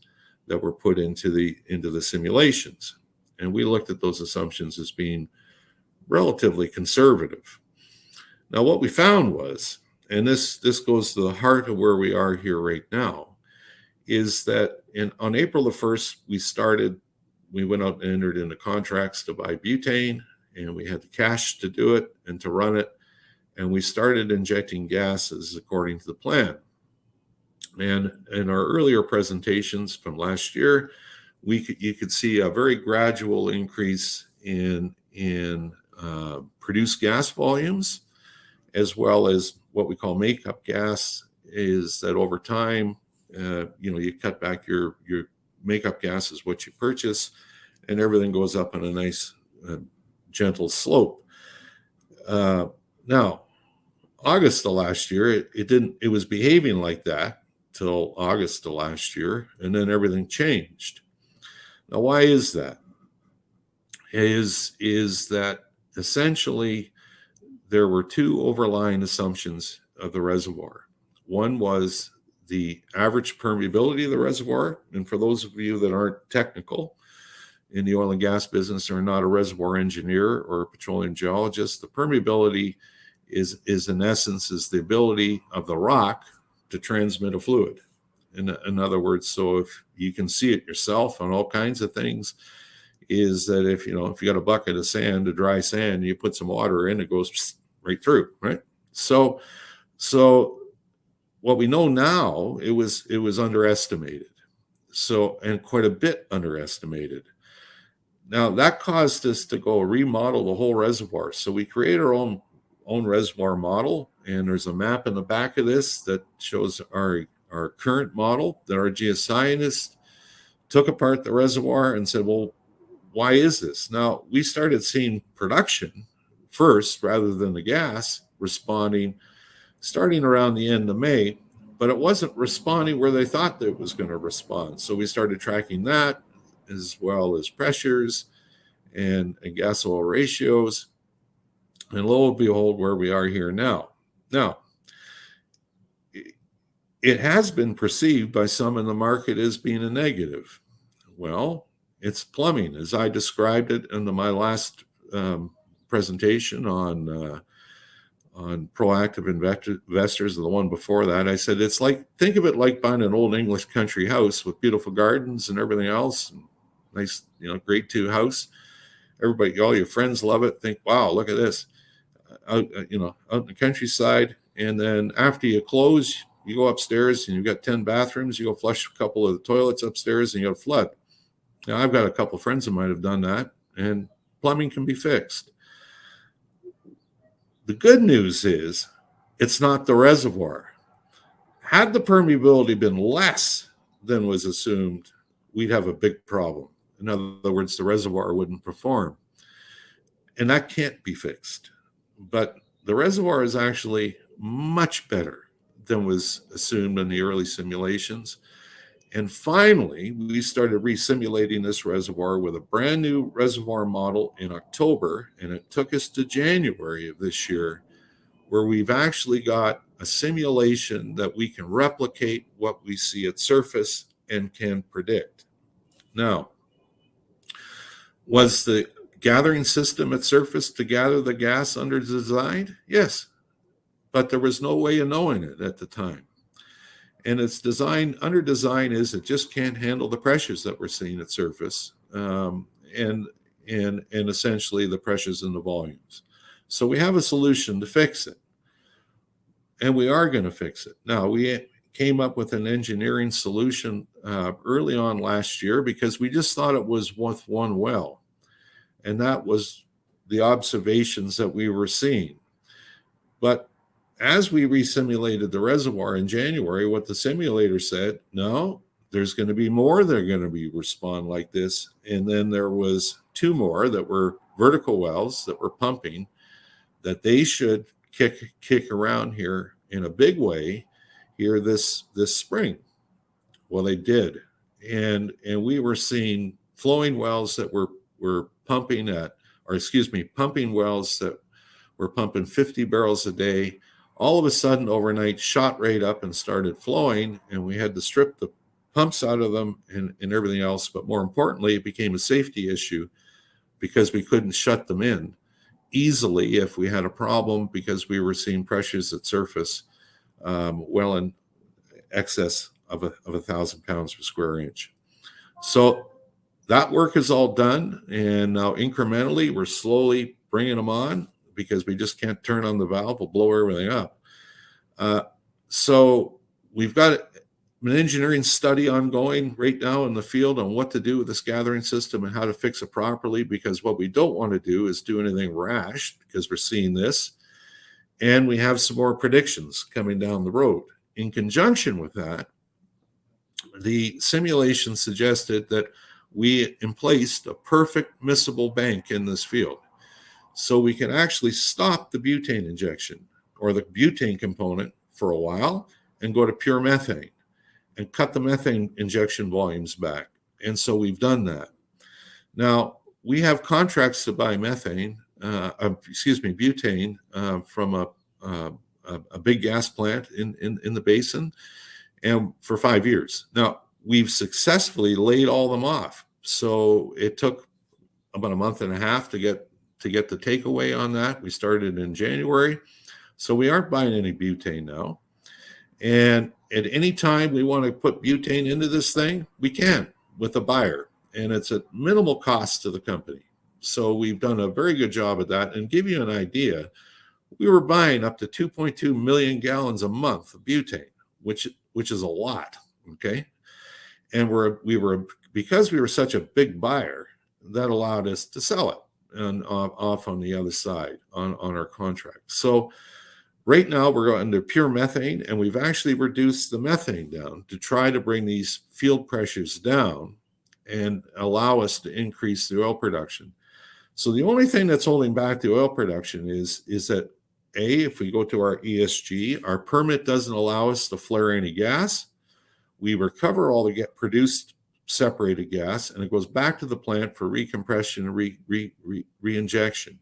that were put into the simulations. And we looked at those assumptions as being relatively conservative. Now, what we found was, and this goes to the heart of where we are here right now, is that on April the 1st, we went out and entered into contracts to buy butane, and we had the cash to do it and to run it. And we started injecting gases according to the plan. And in our earlier presentations from last year, you could see a very gradual increase in produced gas volumes, as well as what we call makeup gas. Is that over time, you cut back your makeup gas is what you purchase, and everything goes up on a nice gentle slope. Now, August of last year, it was behaving like that till August of last year, and then everything changed. Now, why is that? Is that essentially there were two overlying assumptions of the reservoir. One was the average permeability of the reservoir, and for those of you that aren't technical in the oil and gas business or not a reservoir engineer or a petroleum geologist, the permeability is in essence is the ability of the rock to transmit a fluid. In other words, so if you can see it yourself on all kinds of things, is that if you got a bucket of sand, a dry sand, you put some water in, it goes right through, right? So what we know now, it was underestimated. So, and quite a bit underestimated. Now that caused us to go remodel the whole reservoir. So we created our own reservoir model, and there's a map in the back of this that shows our current model that our geoscientists took apart the reservoir and said, well, why is this? Now, we started seeing production first rather than the gas responding starting around the end of May, but it wasn't responding where they thought that it was going to respond. So we started tracking that as well as pressures and gas oil ratios. And lo and behold, where we are here now. Now, it has been perceived by some in the market as being a negative. Well, it's plumbing, as I described it in my last presentation on proactive investors, the one before that. I said it's like, think of it like buying an old English country house with beautiful gardens and everything else, and nice, grade 2 house. Everybody, all your friends love it. Think, wow, look at this, out in the countryside. And then after you close, you go upstairs and you've got 10 bathrooms. You go flush a couple of the toilets upstairs and you got a flood. Now, I've got a couple of friends that might have done that, and plumbing can be fixed. The good news is it's not the reservoir. Had the permeability been less than was assumed, we'd have a big problem. In other words, the reservoir wouldn't perform. And that can't be fixed. But the reservoir is actually much better than was assumed in the early simulations. And finally, we started resimulating this reservoir with a brand new reservoir model in October, and it took us to January of this year, where we've actually got a simulation that we can replicate what we see at surface and can predict. Now, was the gathering system at surface to gather the gas under design? Yes, but there was no way of knowing it at the time. And its design, under design, is it just can't handle the pressures that we're seeing at surface, and essentially the pressures and the volumes. So we have a solution to fix it, and we are going to fix it. Now, we came up with an engineering solution early on last year because we just thought it was with one well, and that was the observations that we were seeing. But as we resimulated the reservoir in January, what the simulator said, no, there's going to be more that are going to be respond like this. And then there was 2 more that were vertical wells that were pumping, that they should kick around here in a big way here this spring. Well, they did, and we were seeing flowing wells that were pumping pumping wells that were pumping 50 barrels a day. All of a sudden, overnight, shot right up and started flowing, and we had to strip the pumps out of them and everything else. But more importantly, it became a safety issue because we couldn't shut them in easily if we had a problem, because we were seeing pressures at surface well in excess of 1,000 pounds per square inch. So that work is all done, and now incrementally we're slowly bringing them on, because we just can't turn on the valve, we'll blow everything up. So we've got an engineering study ongoing right now in the field on what to do with this gathering system and how to fix it properly, because what we don't want to do is do anything rash, because we're seeing this, and we have some more predictions coming down the road. In conjunction with that, the simulation suggested that we emplaced a perfect miscible bank in this field, so we can actually stop the butane injection or the butane component for a while and go to pure methane and cut the methane injection volumes back. And so we've done that. Now, we have contracts to buy butane from a big gas plant in the basin, and for 5 years. Now, we've successfully laid all them off. So it took about a month and a half to get the takeaway on that. We started in January. So we aren't buying any butane now. And at any time we want to put butane into this thing, we can with a buyer. And it's at minimal cost to the company. So we've done a very good job at that. And give you an idea, we were buying up to 2.2 million gallons a month of butane, which is a lot, okay? And because we were such a big buyer, that allowed us to sell it and off on the other side on our contract. So right now we're going to pure methane, and we've actually reduced the methane down to try to bring these field pressures down and allow us to increase the oil production. So the only thing that's holding back the oil production is that, if we go to our ESG, our permit doesn't allow us to flare any gas. We recover all the produced separated gas, and it goes back to the plant for recompression and reinjection.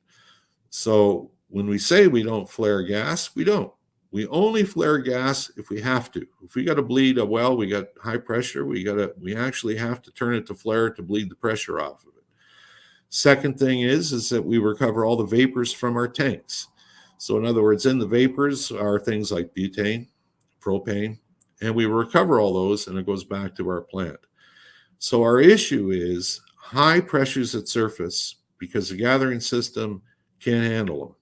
So when we say we don't flare gas, we don't. We only flare gas if we have to. If we got to bleed a well, we got high pressure, we actually have to turn it to flare to bleed the pressure off of it. Second thing is that we recover all the vapors from our tanks. So in other words, in the vapors are things like butane, propane, and we recover all those, and it goes back to our plant. So our issue is high pressures at surface, because the gathering system can't handle them.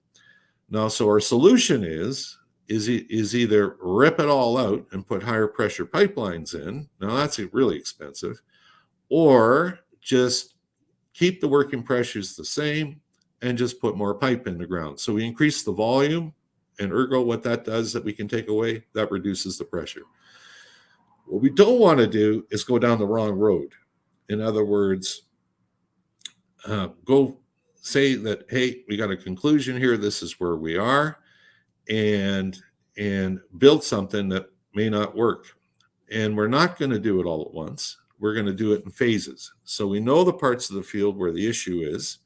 Now, so our solution is either rip it all out and put higher pressure pipelines in. Now that's really expensive, or just keep the working pressures the same and just put more pipe in the ground. So we increase the volume, and ergo what that does that we can take away, that reduces the pressure. What we don't want to do is go down the wrong road. In other words, go say that, hey, we got a conclusion here, this is where we are, and build something that may not work. And we're not going to do it all at once. We're going to do it in phases. So we know the parts of the field where the issue is,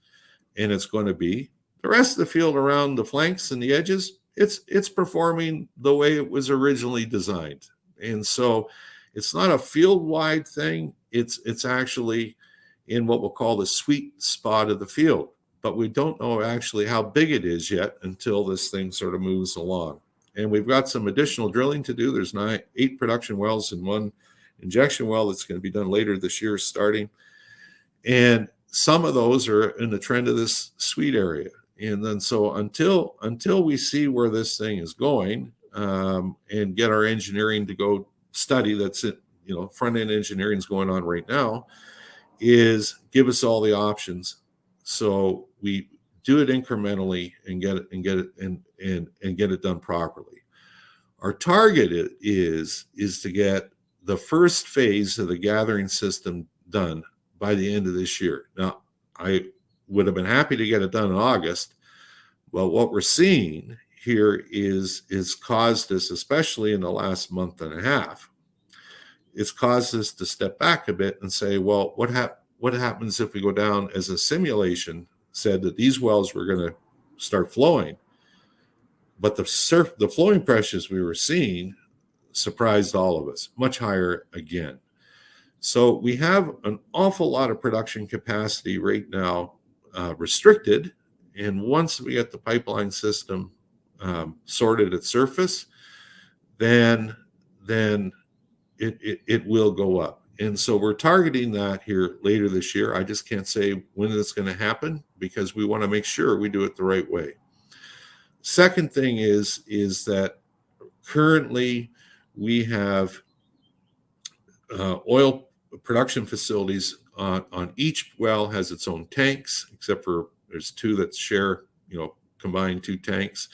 and it's going to be the rest of the field around the flanks and the edges. It's performing the way it was originally designed. And so it's not a field-wide thing. It's actually in what we'll call the sweet spot of the field. But we don't know actually how big it is yet until this thing sort of moves along. And we've got some additional drilling to do. There's 8 production wells and 1 injection well that's going to be done later this year starting. And some of those are in the trend of this sweet area. And then so until we see where this thing is going, and get our engineering to go study, that's it, front-end engineering is going on right now, is give us all the options. So we do it incrementally and get it done properly. Our target is to get the first phase of the gathering system done by the end of this year. Now, I would have been happy to get it done in August, but what we're seeing here is caused us, especially in the last month and a half, it's caused us to step back a bit and say, well, what happens if we go down, as a simulation said, that these wells were going to start flowing, but the flowing pressures we were seeing surprised all of us, much higher again. So we have an awful lot of production capacity right now restricted, and once we get the pipeline system sorted at surface, then it will go up. And so we're targeting that here later this year. I just can't say when it's going to happen because we want to make sure we do it the right way. Second thing is that currently we have oil production facilities on each well has its own tanks, except for there's two that share, combined two tanks,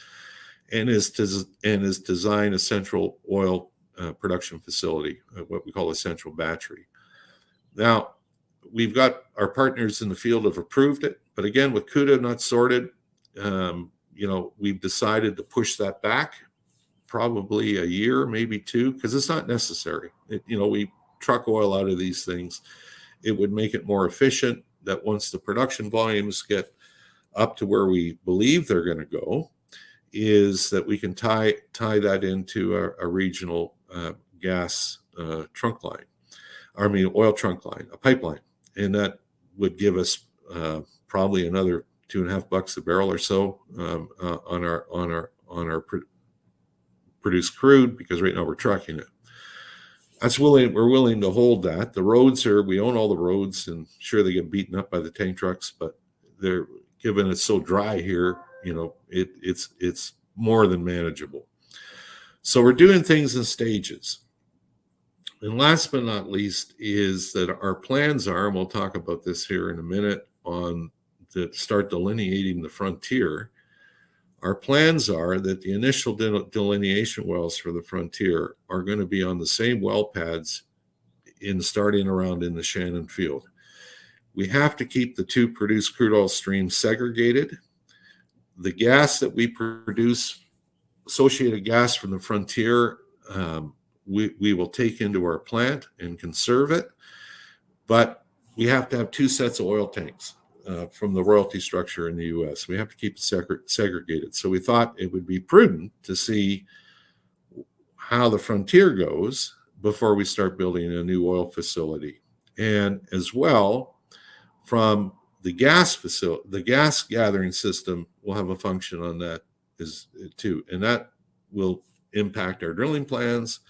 and is designed a central oil production facility, what we call a central battery. Now, we've got our partners in the field have approved it, but again, with CUDA not sorted, we've decided to push that back probably a year, maybe two, because it's not necessary. We truck oil out of these things. It would make it more efficient that once the production volumes get up to where we believe they're going to go, is that we can tie that into a regional gas trunk line, oil trunk line, a pipeline, and that would give us probably another $2.50 a barrel or so on our produced crude, because right now we're trucking it. We're willing to hold that. The roads we own all the roads, and sure, they get beaten up by the tank trucks, but they're, given it's so dry here, it's more than manageable. So we're doing things in stages. And last but not least is that our plans are, and we'll talk about this here in a minute, to start delineating the frontier. Our plans are that the initial delineation wells for the frontier are going to be on the same well pads starting around in the Shannon field. We have to keep the two produced crude oil streams segregated. The gas that we produce, associated gas from the frontier, we will take into our plant and conserve it, but we have to have two sets of oil tanks from the royalty structure in the U.S. We have to keep it segregated. So we thought it would be prudent to see how the frontier goes before we start building a new oil facility. And as well, from the gas facility, the gas gathering system will have a function on that too, and that will impact our drilling plans,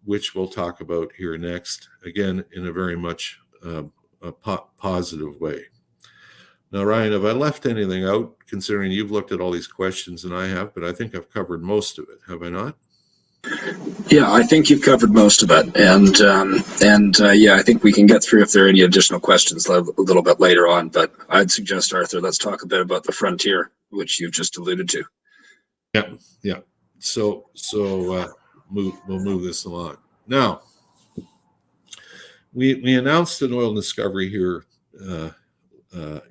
which we'll talk about here next, again, in a very much positive way. Now, Ryan, have I left anything out, considering you've looked at all these questions and I have, but I think I've covered most of it, have I not? Yeah, I think you've covered most of it, and I think we can get through if there are any additional questions a little bit later on. But I'd suggest, Arthur, let's talk a bit about the frontier, which you've just alluded to. Yeah. So we'll move this along. Now, we announced an oil discovery here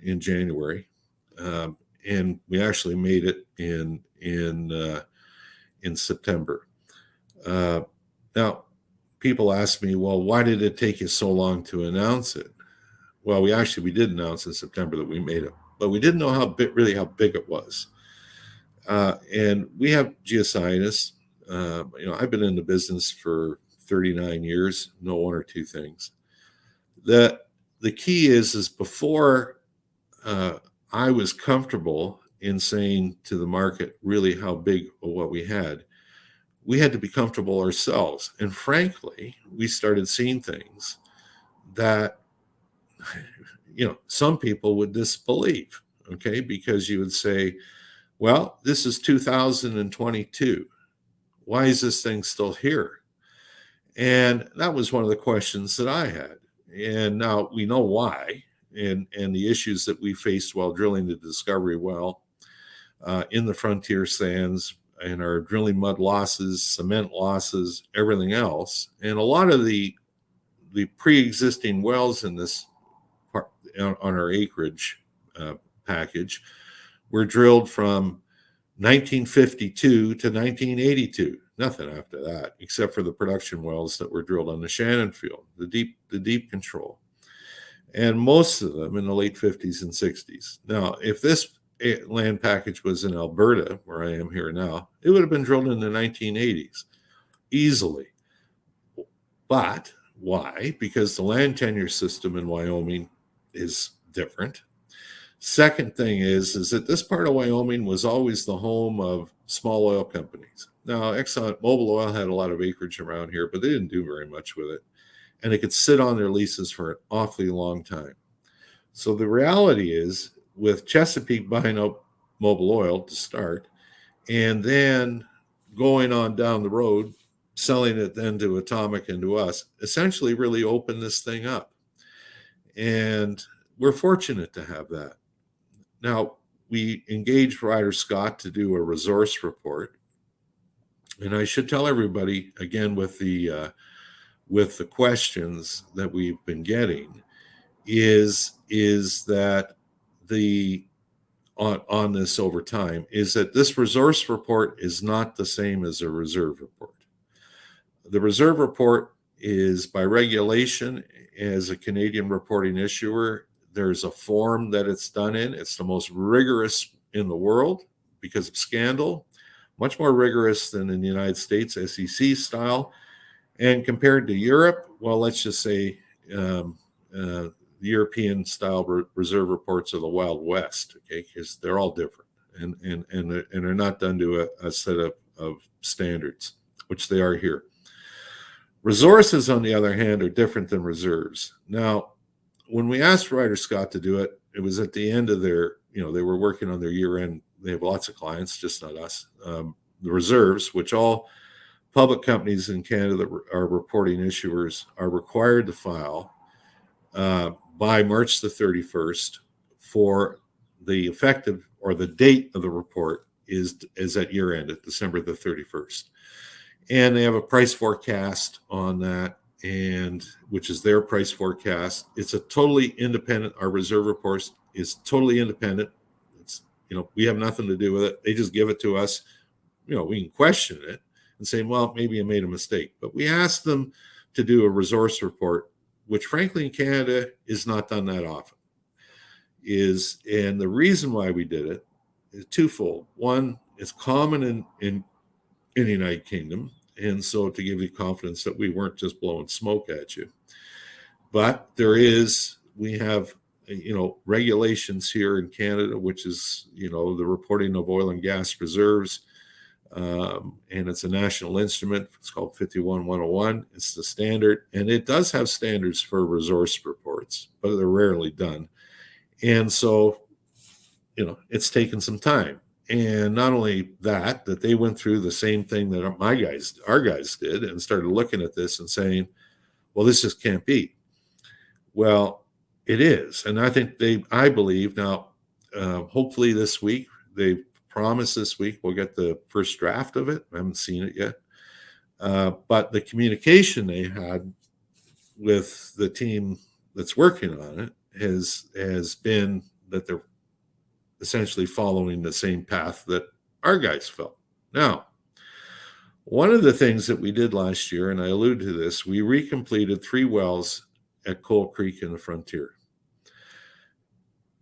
in January, and we actually made it in September. Now, people ask me, well, why did it take you so long to announce it? Well, we did announce in September that we made it, but we didn't know how big it was. And we have geoscientists. I've been in the business for 39 years, know one or two things. The key is before I was comfortable in saying to the market really how big of what we had to be comfortable ourselves. And frankly, we started seeing things that, some people would disbelieve, okay? Because you would say, well, this is 2022. Why is this thing still here? And that was one of the questions that I had. And now we know why, and the issues that we faced while drilling the discovery well in the frontier sands, our drilling mud losses, cement losses, everything else. And a lot of the pre-existing wells in this part on our acreage package were drilled from 1952 to 1982. Nothing after that, except for the production wells that were drilled on the Shannon field, the deep control, and most of them in the late 50s and 60s. Now, if this land package was in Alberta, where I am here now, it would have been drilled in the 1980s, easily. But why? Because the land tenure system in Wyoming is different. Second thing is that this part of Wyoming was always the home of small oil companies. Now, Mobil Oil had a lot of acreage around here, but they didn't do very much with it. And it could sit on their leases for an awfully long time. So the reality is, with Chesapeake buying up Mobil Oil to start, and then going on down the road, selling it then to Atomic and to us, essentially really opened this thing up. And we're fortunate to have that. Now, we engaged Ryder Scott to do a resource report. And I should tell everybody, again, with the questions that we've been getting, is that on this over time, is that this resource report is not the same as a reserve report. The reserve report is, by regulation, as a Canadian reporting issuer, there's a form that it's done in. It's the most rigorous in the world because of scandal, much more rigorous than in the United States, SEC style. And compared to Europe, well, let's just say the European style reserve reports are the Wild West, okay, because they're all different and they're not done to a set of standards, which they are here. Resources, on the other hand, are different than reserves. Now, when we asked Ryder Scott to do it, it was at the end of their, they were working on their year end. They have lots of clients, just not us. The reserves, which all public companies in Canada that are reporting issuers are required to file by March the 31st for the effective or the date of the report is at year end, at December the 31st. And they have a price forecast on that, and which is their price forecast. It's a totally independent. Our reserve report is totally independent. It's, we have nothing to do with it. They just give it to us. We can question it and say, well, maybe I made a mistake. But we asked them to do a resource report, which frankly in Canada is not done that often. And the reason why we did it is twofold. One, it's common in the United Kingdom. And so to give you confidence that we weren't just blowing smoke at you. But we have, regulations here in Canada, which is, the reporting of oil and gas reserves. And it's a national instrument. It's called 51101. It's the standard. And it does have standards for resource reports, but they're rarely done. And so, it's taken some time. And not only that they went through the same thing that our guys did and started looking at this and saying, well, this just can't be. Well, it is. And I believe now, hopefully this week, they promise this week we'll get the first draft of it. I haven't seen it yet. But the communication they had with the team that's working on it has been that they're essentially following the same path that our guys felt. Now, one of the things that we did last year, and I alluded to this, we recompleted 3 wells at Coal Creek in the Frontier.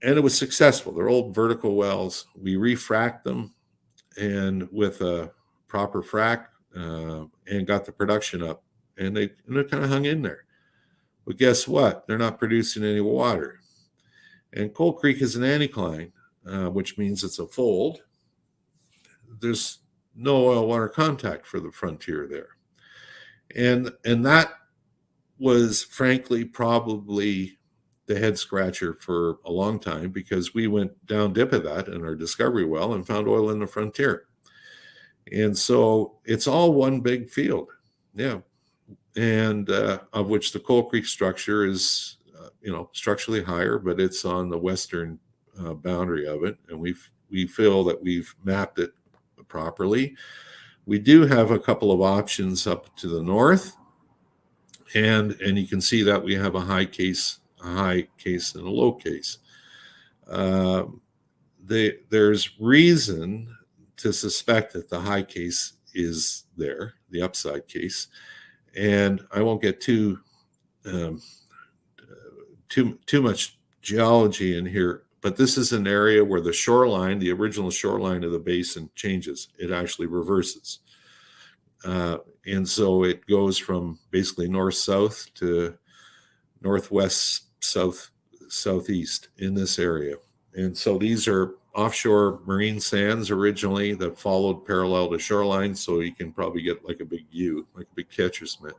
And it was successful. They're old vertical wells. We refracked them and with a proper frack and got the production up. And they kind of hung in there. But guess what? They're not producing any water. And Coal Creek is an anticline, which means it's a fold. There's no oil water contact for the Frontier there. And that was frankly probably the head scratcher for a long time, because we went down dip of that in our discovery well and found oil in the Frontier. And so it's all one big field. Yeah. And of which the Coal Creek structure is, structurally higher, but it's on the western boundary of it. And we feel that we've mapped it properly. We do have a couple of options up to the north, and you can see that we have a high case, and a low case. There's reason to suspect that the high case is there, the upside case, and I won't get too much geology in here, but this is an area where the shoreline, the original shoreline of the basin, changes. It actually reverses. And so it goes from basically north-south to northwest-southeast in this area. And so these are offshore marine sands originally that followed parallel to shoreline, so you can probably get like a big U, like a big catcher's mitt.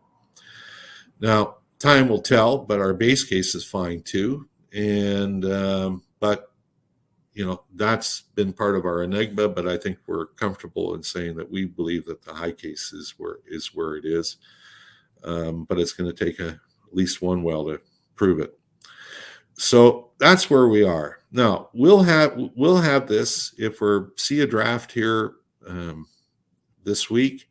Now, time will tell, but our base case is fine too. And but that's been part of our enigma. But I think we're comfortable in saying that we believe that the high case is where it is. But it's going to take at least one well to prove it. So that's where we are now. We'll have this if we see a draft here this week.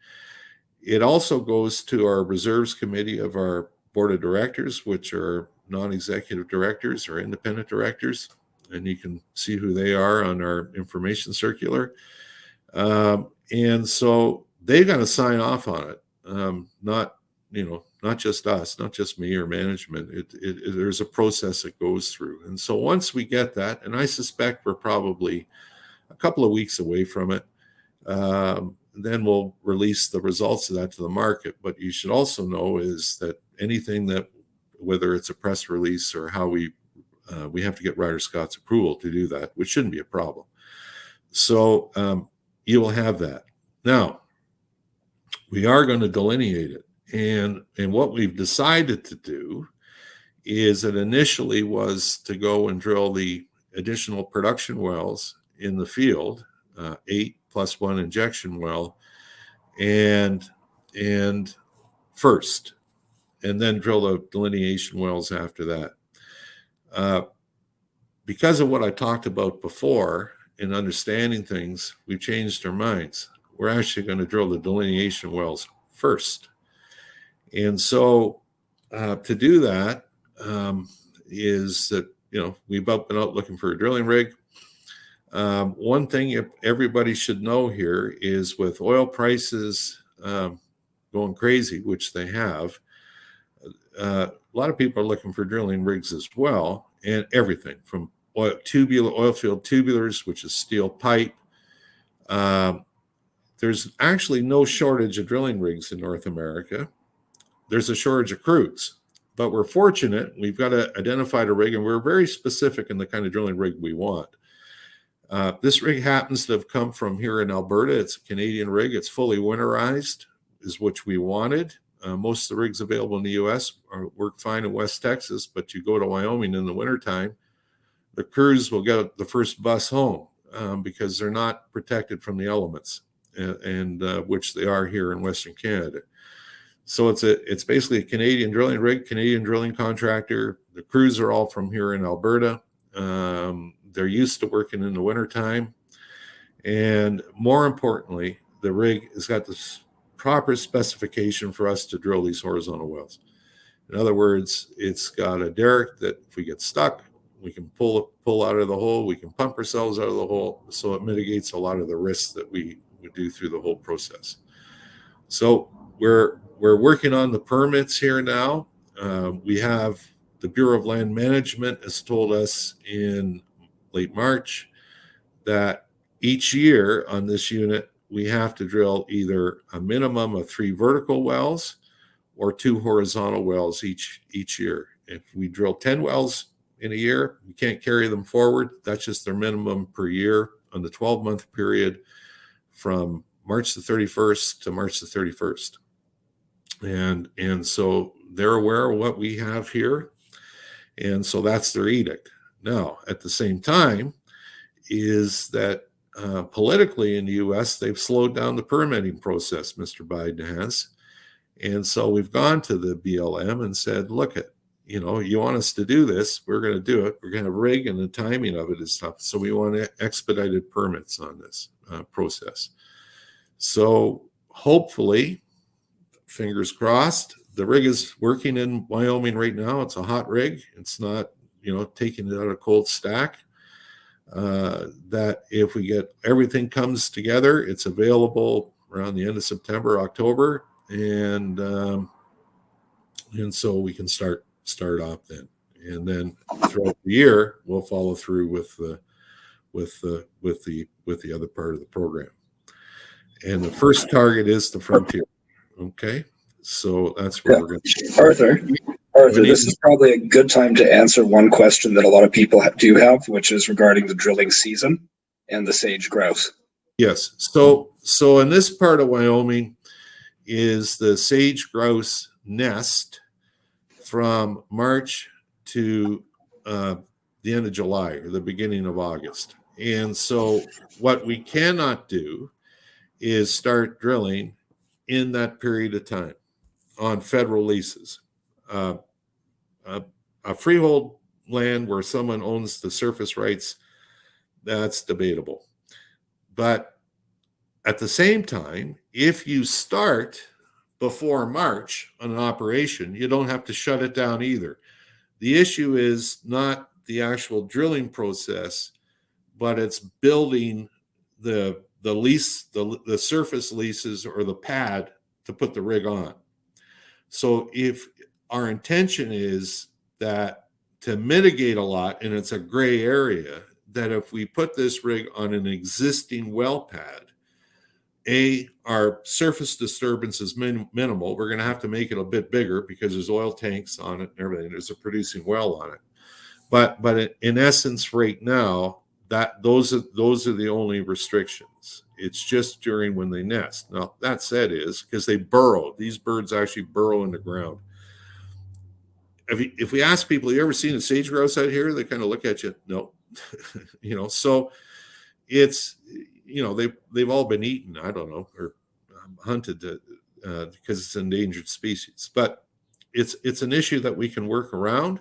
It also goes to our reserves committee of our board of directors, which are non-executive directors or independent directors, and you can see who they are on our information circular. And so they got to sign off on it, not just us, not just me or management. There's a process that goes through, and so once we get that, and I suspect we're probably a couple of weeks away from it. Then we'll release the results of that to the market. But you should also know is that anything that, whether it's a press release or how we have to get Ryder Scott's approval to do that, which shouldn't be a problem. So you will have that. Now, we are going to delineate it. And what we've decided to do is that initially was to go and drill the additional production wells in the field, 8 plus 1 injection well, and first, and then drill the delineation wells after that. Because of what I talked about before in understanding things, we've changed our minds. We're actually going to drill the delineation wells first. And so to do that is that, we've been out looking for a drilling rig. One thing everybody should know here is with oil prices going crazy, which they have, a lot of people are looking for drilling rigs as well, and everything from oil field tubulars, which is steel pipe. There's actually no shortage of drilling rigs in North America. There's a shortage of crews, but we're fortunate. We've got identified a rig, and we're very specific in the kind of drilling rig we want. This rig happens to have come from here in Alberta. It's a Canadian rig. It's fully winterized, is what we wanted. Most of the rigs available in the U.S. work fine in West Texas, but you go to Wyoming in the wintertime, the crews will get the first bus home because they're not protected from the elements, and which they are here in Western Canada. So it's basically a Canadian drilling rig, Canadian drilling contractor. The crews are all from here in Alberta. They're used to working in the wintertime. And more importantly, the rig has got this proper specification for us to drill these horizontal wells. In other words, it's got a derrick that if we get stuck, we can pull out of the hole, we can pump ourselves out of the hole, so it mitigates a lot of the risks that we do through the whole process. So we're working on the permits here now. We have the Bureau of Land Management has told us in late March that each year on this unit, we have to drill either a minimum of 3 vertical wells or 2 horizontal wells each year. If we drill 10 wells in a year, we can't carry them forward. That's just their minimum per year on the 12-month period from March the 31st to March the 31st. And so they're aware of what we have here. And so that's their edict. Now, at the same time, is that politically in the U.S., they've slowed down the permitting process, Mr. Biden has. And so we've gone to the BLM and said, look, you want us to do this, we're going to do it. We're going to rig, and the timing of it is tough. So we want expedited permits on this process. So hopefully, fingers crossed, the rig is working in Wyoming right now. It's a hot rig. It's not, taking it out of cold stack. That if we get everything comes together, it's available around the end of September, October, and so we can start off then, and then throughout the year we'll follow through with the other part of the program. And the first target is the frontier. Okay, so that's where we're going to. Arthur, this is probably a good time to answer one question that a lot of people do have, which is regarding the drilling season and the sage grouse. Yes. So in this part of Wyoming is the sage grouse nest from March to the end of July or the beginning of August. And so what we cannot do is start drilling in that period of time on federal leases. A freehold land where someone owns the surface rights, that's debatable. But at the same time, if you start before March on an operation, you don't have to shut it down either. The issue is not the actual drilling process, but it's building the lease, the surface leases or the pad to put the rig on. So if our intention is that to mitigate a lot, and it's a gray area, that if we put this rig on an existing well pad, our surface disturbance is minimal. We're going to have to make it a bit bigger because there's oil tanks on it and everything. There's a producing well on it. But in essence, right now, those are the only restrictions. It's just during when they nest. Now, that said is because they burrow. These birds actually burrow in the ground. If we ask people, you ever seen a sage grouse out here? They kind of look at you. No. So it's, they've all been eaten. I don't know, or hunted because it's an endangered species. But it's an issue that we can work around.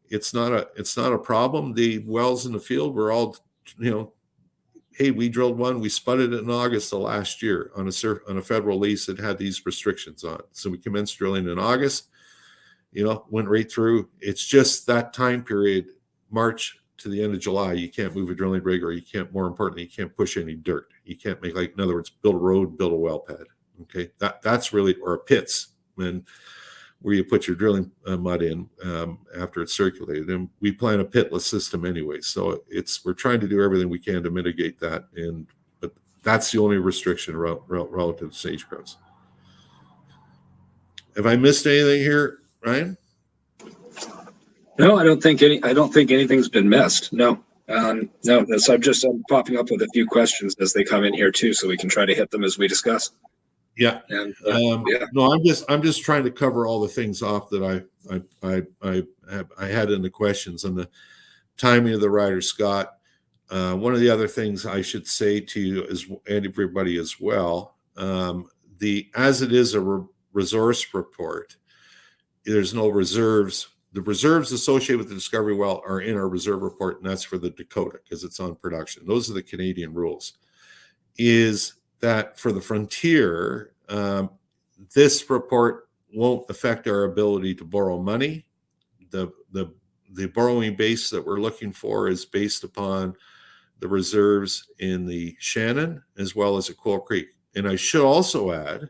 It's not a problem. The wells in the field were all, hey, we drilled one, we spudded it in August of last year on a federal lease that had these restrictions on. So we commenced drilling in August, went right through. It's just that time period, March to the end of July, you can't move a drilling rig, or you can't, more importantly, you can't push any dirt. You can't make, in other words, build a road, build a well pad. Okay, that's really, or pits, and where you put your drilling mud in after it's circulated. And we plan a pitless system anyway. So we're trying to do everything we can to mitigate that. But that's the only restriction relative to sage grouse. Have I missed anything here, Ryan? No, I don't think anything's been missed. No. No, so I'm popping up with a few questions as they come in here too, so we can try to hit them as we discuss. Yeah. And, No, I'm just trying to cover all the things off that I had in the questions, and the timing of the Ryder Scott. One of the other things I should say to you and everybody as well, as it is a resource report, there's no reserves. The reserves associated with the discovery well are in our reserve report, and that's for the Dakota because it's on production. Those are the Canadian rules. Is that for the frontier, this report won't affect our ability to borrow money. The borrowing base that we're looking for is based upon the reserves in the Shannon as well as at Quail Creek. And I should also add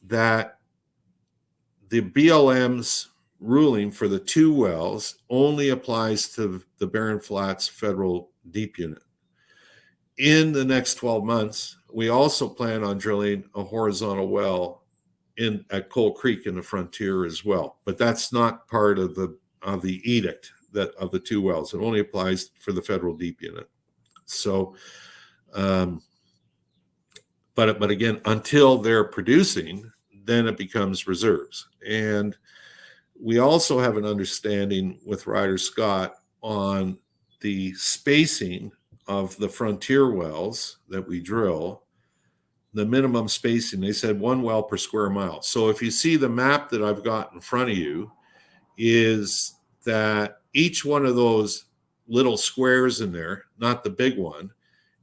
that the BLM's ruling for the 2 wells only applies to the Barren Flats Federal Deep Unit. In the next 12 months, we also plan on drilling a horizontal well at Coal Creek in the frontier as well. But that's not part of the edict of the 2 wells. It only applies for the Federal Deep Unit. So, but again, until they're producing, then it becomes reserves. And we also have an understanding with Ryder Scott on the spacing of the frontier wells that we drill, the minimum spacing. They said 1 well per square mile. So if you see the map that I've got in front of you, is that each one of those little squares in there, not the big one,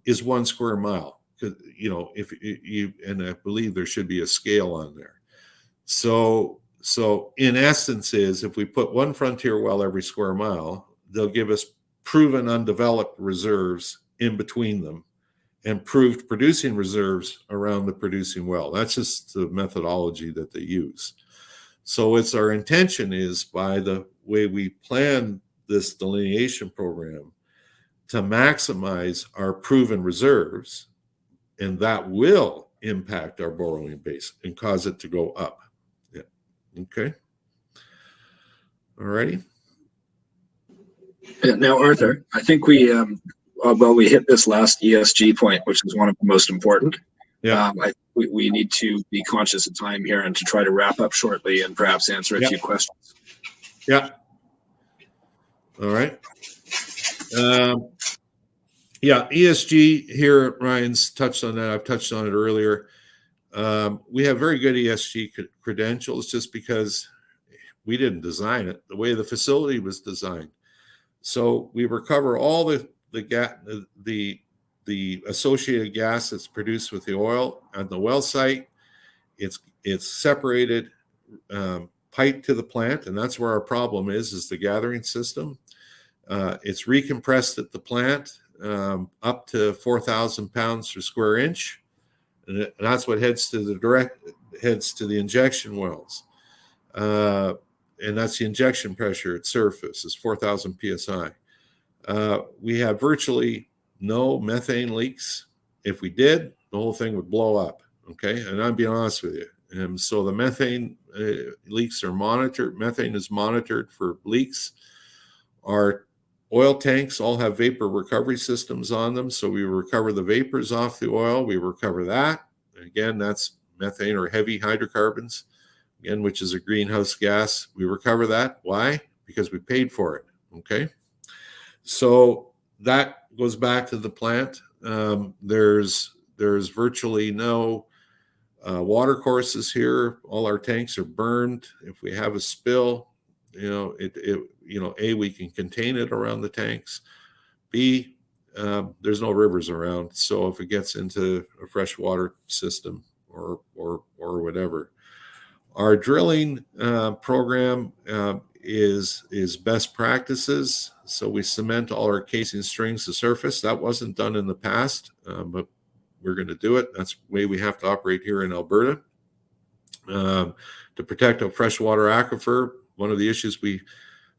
is 1 square mile. if you, and I believe there should be a scale on there. So in essence is if we put one frontier well every square mile, they'll give us proven undeveloped reserves in between them and proved producing reserves around the producing well. That's just the methodology that they use. So it's our intention is by the way we plan this delineation program to maximize our proven reserves, and that will impact our borrowing base and cause it to go up. Yeah. Okay. All righty. Now, Arthur, I think we hit this last ESG point, which is one of the most important. Yeah. We need to be conscious of time here and to try to wrap up shortly and perhaps answer a few questions. Yeah. All right. Yeah, ESG here, Ryan's touched on that. I've touched on it earlier. We have very good ESG credentials just because we didn't design it the way the facility was designed. So we recover all the associated gas that's produced with the oil on the well site. It's separated, piped to the plant, and that's where our problem is the gathering system. It's recompressed at the plant up to 4,000 pounds per square inch, and that's what heads to the injection wells. And that's the injection pressure at surface is 4,000 psi. We have virtually no methane leaks. If we did, the whole thing would blow up. Okay, and I'll be honest with you. And so the methane leaks are monitored. Methane is monitored for leaks. Our oil tanks all have vapor recovery systems on them, so we recover the vapors off the oil. We recover that. And again, that's methane or heavy hydrocarbons. Again, which is a greenhouse gas. We recover that. Why? Because we paid for it. Okay. So that goes back to the plant. There's virtually no water courses here. All our tanks are burned. If we have a spill, A, we can contain it around the tanks. B, there's no rivers around. So if it gets into a freshwater system or whatever. Our drilling program is best practices. So we cement all our casing strings to surface. That wasn't done in the past, but we're going to do it. That's the way we have to operate here in Alberta. To protect a freshwater aquifer, one of the issues we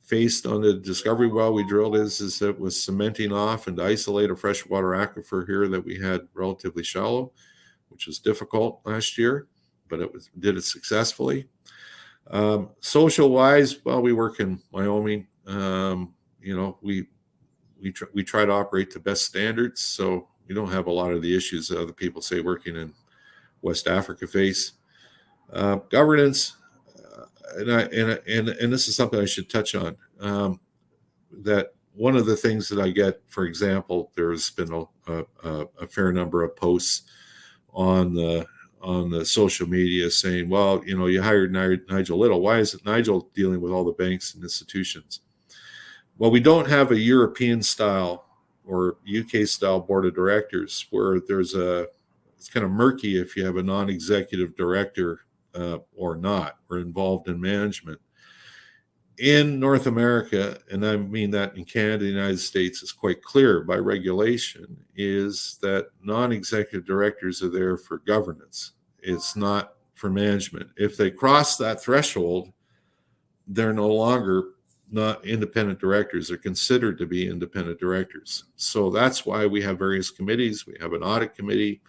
faced on the discovery well we drilled is that it was cementing off and to isolate a freshwater aquifer here that we had relatively shallow, which was difficult last year. But did it successfully. Social wise, well, we work in Wyoming. We try to operate to best standards, so we don't have a lot of the issues that other people say working in West Africa face. Governance, and this is something I should touch on. That one of the things that I get, for example, there's been a fair number of posts on the social media saying, well, you hired Nigel Little. Why isn't Nigel dealing with all the banks and institutions? Well, we don't have a European style or UK style board of directors where it's kind of murky if you have a non-executive director or not, or involved in management. In North America, and I mean that in Canada, the United States, is quite clear by regulation, is that non-executive directors are there for governance. It's not for management. If they cross that threshold, they're no longer not independent directors. They're considered to be independent directors. So that's why we have various committees. We have an audit committee.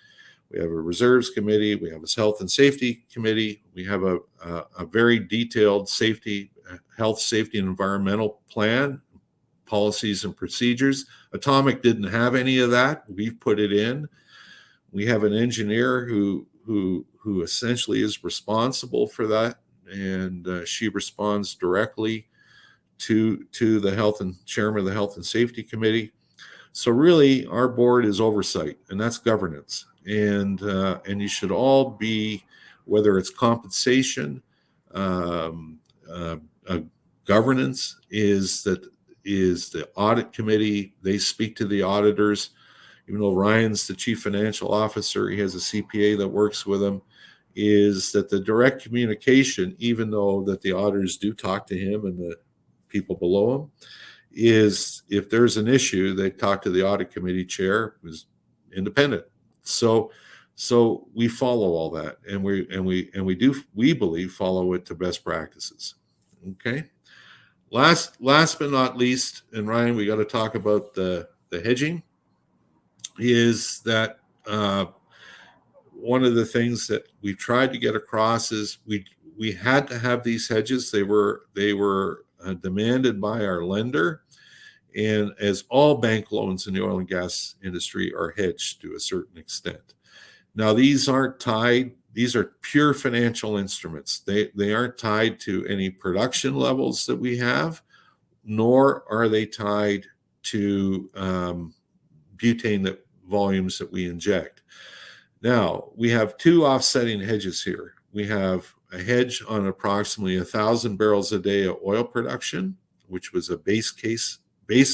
We have a reserves committee. We have a health and safety committee. We have a very detailed health, safety, and environmental plan, policies and procedures. Atomic didn't have any of that. We've put it in. We have an engineer who essentially is responsible for that, and she responds directly to the chairman of the health and safety committee. So really, our board is oversight, and that's governance. And you should all be, whether it's compensation, governance is the audit committee. They speak to the auditors. even though Ryan's the chief financial officer, he has a CPA that works with him, is that the direct communication, even though that the auditors do talk to him and the people below him, is if there's an issue, they talk to the audit committee chair, who's independent. So we follow all that, and we believe follow it to best practices. Okay. Last but not least, and Ryan, we got to talk about the hedging. Is that one of the things that we've tried to get across is we had to have these hedges. They were demanded by our lender, and as all bank loans in the oil and gas industry are hedged to a certain extent. Now, these aren't tied. These are pure financial instruments. They aren't tied to any production levels that we have, nor are they tied to butane volumes that we inject. Now, we have two offsetting hedges here. We have a hedge on approximately 1,000 barrels a day of oil production, which was a base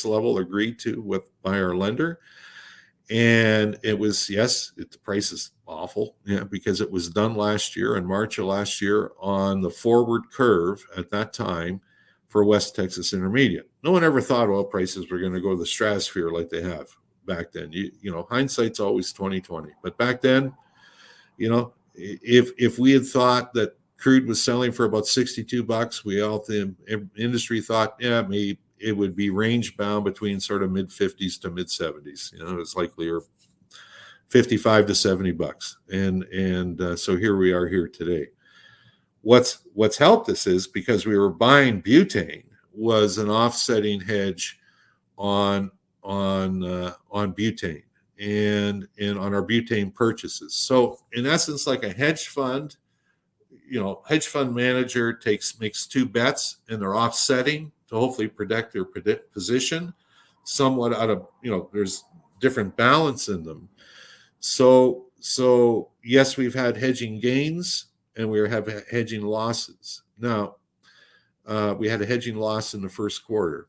level agreed to by our lender. And it was, the price is awful, because it was done last year, in March of last year, on the forward curve at that time for West Texas Intermediate. No one ever thought oil prices were going to go to the stratosphere like they have back then. You know, hindsight's always 20/20. But back then, if we had thought that crude was selling for about $62, the industry thought, maybe it would be range bound between sort of mid 50s to mid 70s. It's likely 55 to $70. And so here we are here today. What's helped us is because we were buying butane was an offsetting hedge on butane and on our butane purchases. So in essence, like a hedge fund, hedge fund manager makes two bets and they're offsetting to hopefully protect their position somewhat out of, there's different balance in them. So yes, we've had hedging gains and we have hedging losses. Now, we had a hedging loss in the first quarter.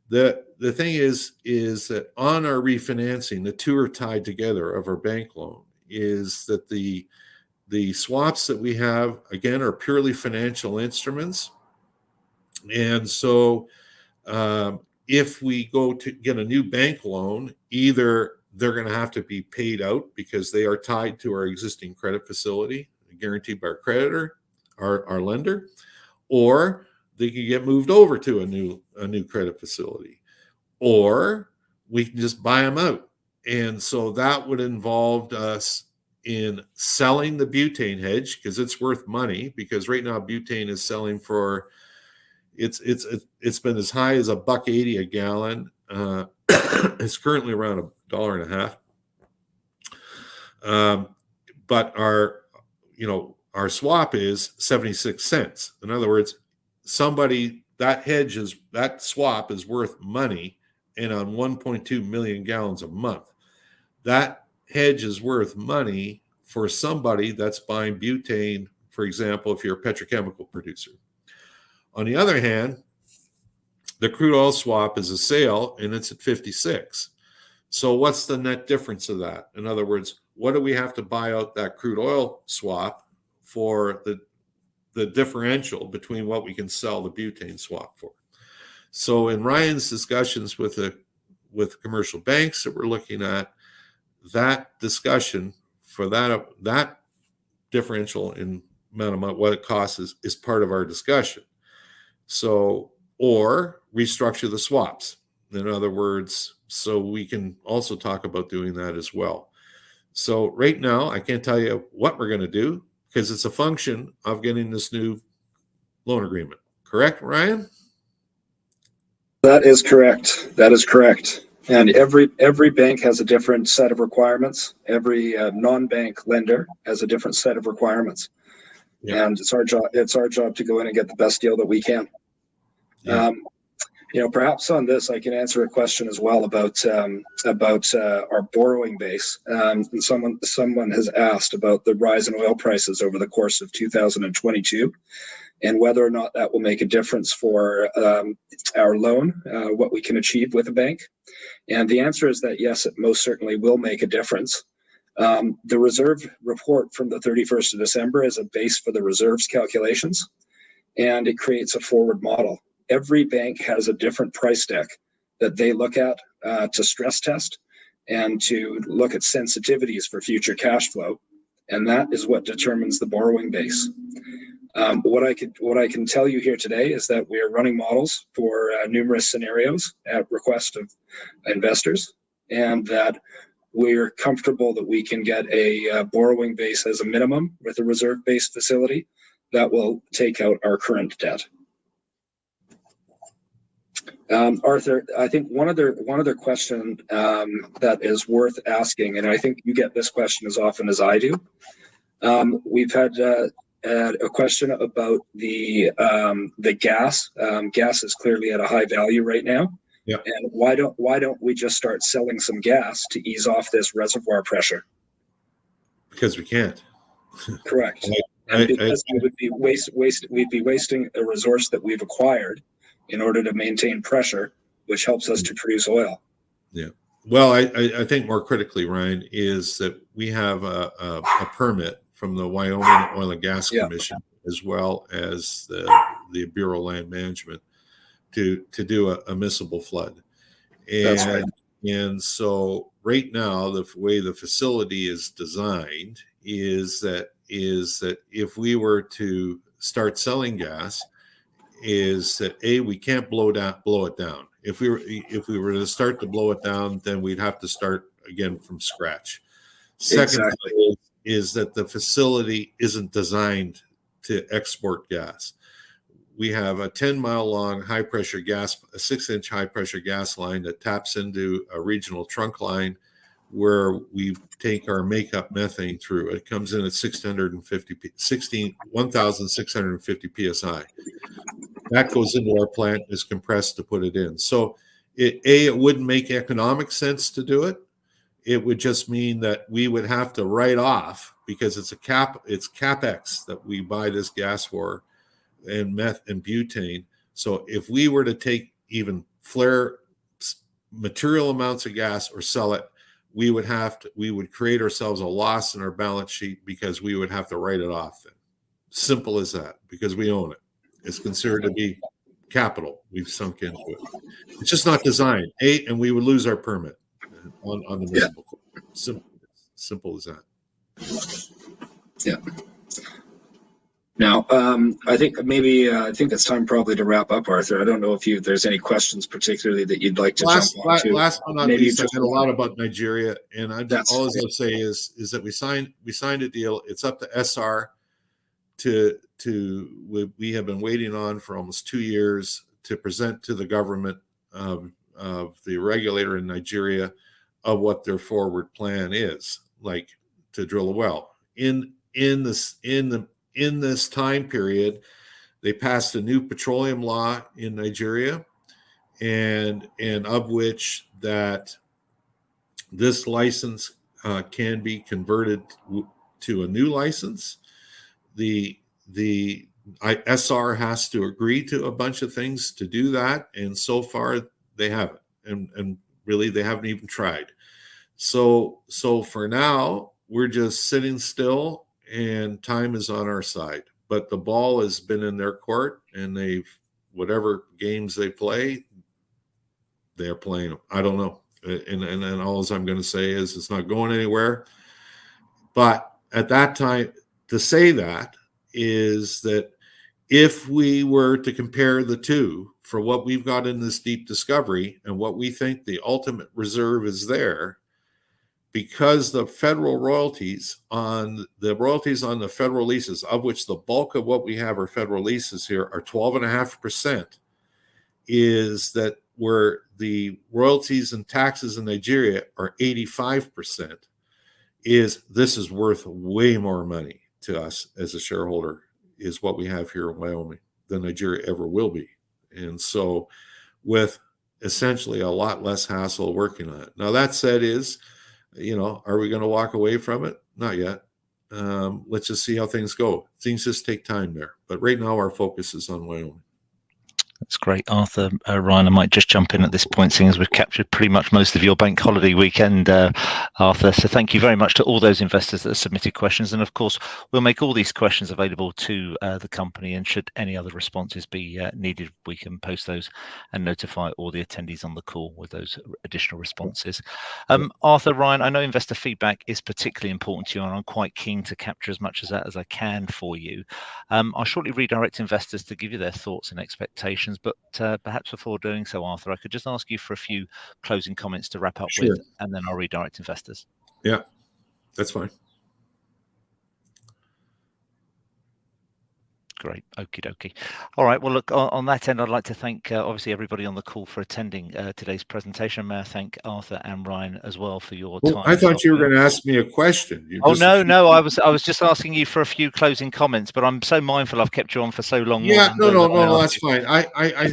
The thing is that on our refinancing, the two are tied together of our bank loan, is that the swaps that we have, again, are purely financial instruments. And so if we go to get a new bank loan, either they're going to have to be paid out because they are tied to our existing credit facility, guaranteed by our creditor, our lender, or they can get moved over to a new credit facility, or we can just buy them out. And so that would involve us in selling the butane hedge because it's worth money, because right now butane is selling for it's been as high as $1.80 a gallon. It's currently around $1.50. But our swap is 76 cents. In other words, that swap is worth money, and on 1.2 million gallons a month, that hedge is worth money for somebody that's buying butane, for example, if you're a petrochemical producer. On the other hand, the crude oil swap is a sale and it's at 56. So what's the net difference of that? In other words, what do we have to buy out that crude oil swap for the differential between what we can sell the butane swap for? So in Ryan's discussions with commercial banks that we're looking at, that discussion for that differential in amount of what it costs is part of our discussion. So, or restructure the swaps. In other words, so we can also talk about doing that as well. So right now, I can't tell you what we're going to do because it's a function of getting this new loan agreement. Correct, Ryan? That is correct. And every bank has a different set of requirements. Every non-bank lender has a different set of requirements. Yeah. And it's our job to go in and get the best deal that we can. Yeah. Perhaps on this, I can answer a question as well about our borrowing base. And someone has asked about the rise in oil prices over the course of 2022, and whether or not that will make a difference for our loan, what we can achieve with a bank. And the answer is that yes, it most certainly will make a difference. The reserve report from the 31st of December is a base for the reserves calculations, and it creates a forward model. Every bank has a different price deck that they look at to stress test and to look at sensitivities for future cash flow, and that is what determines the borrowing base. What I can tell you here today is that we are running models for numerous scenarios at request of investors, and that we're comfortable that we can get a borrowing base as a minimum with a reserve-based facility that will take out our current debt. Arthur, I think one other question that is worth asking, and I think you get this question as often as I do. We've had a question about the gas. Gas is clearly at a high value right now. Yeah. And why don't we just start selling some gas to ease off this reservoir pressure? Because we can't. Correct. And because we'd be wasting a resource that we've acquired in order to maintain pressure, which helps us to produce oil. Yeah. Well, I think more critically, Ryan, is that we have a permit from the Wyoming Oil and Gas Commission, as well as the Bureau of Land Management, to do a miscible flood. And, that's right. And so right now, the way the facility is designed is that if we were to start selling gas, is that we can't blow it down. If we were to start to blow it down, then we'd have to start again from scratch. Second, exactly. is that the facility isn't designed to export gas. We have a 10-mile long high pressure gas, a 6-inch high pressure gas line that taps into a regional trunk line where we take our makeup methane through. It comes in at 1,650 psi. That goes into our plant, is compressed to put it in. So it wouldn't make economic sense to do it. It would just mean that we would have to write off, because it's capex that we buy this gas for, and meth and butane. So if we were to take even flare material amounts of gas or sell it, we would create ourselves a loss in our balance sheet, because we would have to write it off then. Simple as that, because we own it. It's considered to be capital. We've sunk into it. It's just not designed. And we would lose our permit on the municipal. Simple as that. Yeah. Now, I think it's time probably to wrap up, Arthur. I don't know if there's any questions particularly that you'd like to jump onto. Last but not least, I had a lot about Nigeria, and all I'll say is that we signed a deal. It's up to SR we have been waiting on for almost 2 years to present to the government of the regulator in Nigeria of what their forward plan is, like to drill a well. In this time period, they passed a new petroleum law in Nigeria, and of which that this license can be converted to a new license. The SR has to agree to a bunch of things to do that, and so far they haven't, and really they haven't even tried. So for now, we're just sitting still, and time is on our side. But the ball has been in their court, and whatever games they play, they're playing them. I don't know, and all I'm going to say is it's not going anywhere. But at that time, to say that is that if we were to compare the two for what we've got in this deep discovery and what we think the ultimate reserve is there, because the federal royalties on the federal leases, of which the bulk of what we have are federal leases here, are 12.5%, is that where the royalties and taxes in Nigeria are 85%, this is worth way more money to us as a shareholder, is what we have here in Wyoming, than Nigeria ever will be. And so with essentially a lot less hassle working on it. Now, that said, are we going to walk away from it? Not yet. Let's just see how things go. Things just take time there. But right now, our focus is on Wyoming. That's great, Arthur. Ryan, I might just jump in at this point, seeing as we've captured pretty much most of your bank holiday weekend, Arthur. So thank you very much to all those investors that have submitted questions. And of course, we'll make all these questions available to the company. And should any other responses be needed, we can post those and notify all the attendees on the call with those additional responses. Arthur, Ryan, I know investor feedback is particularly important to you, and I'm quite keen to capture as much of that as I can for you. I'll shortly redirect investors to give you their thoughts and expectations. But perhaps before doing so, Arthur, I could just ask you for a few closing comments to wrap up with, and then I'll redirect investors. Yeah, that's fine. Great. Okie dokie. All right. Well, look, on that end, I'd like to thank obviously everybody on the call for attending today's presentation. May I thank Arthur and Ryan as well for your time. I thought you were going to ask me a question. No. I was just asking you for a few closing comments, but I'm so mindful I've kept you on for so long. Yeah, no, that's fine. I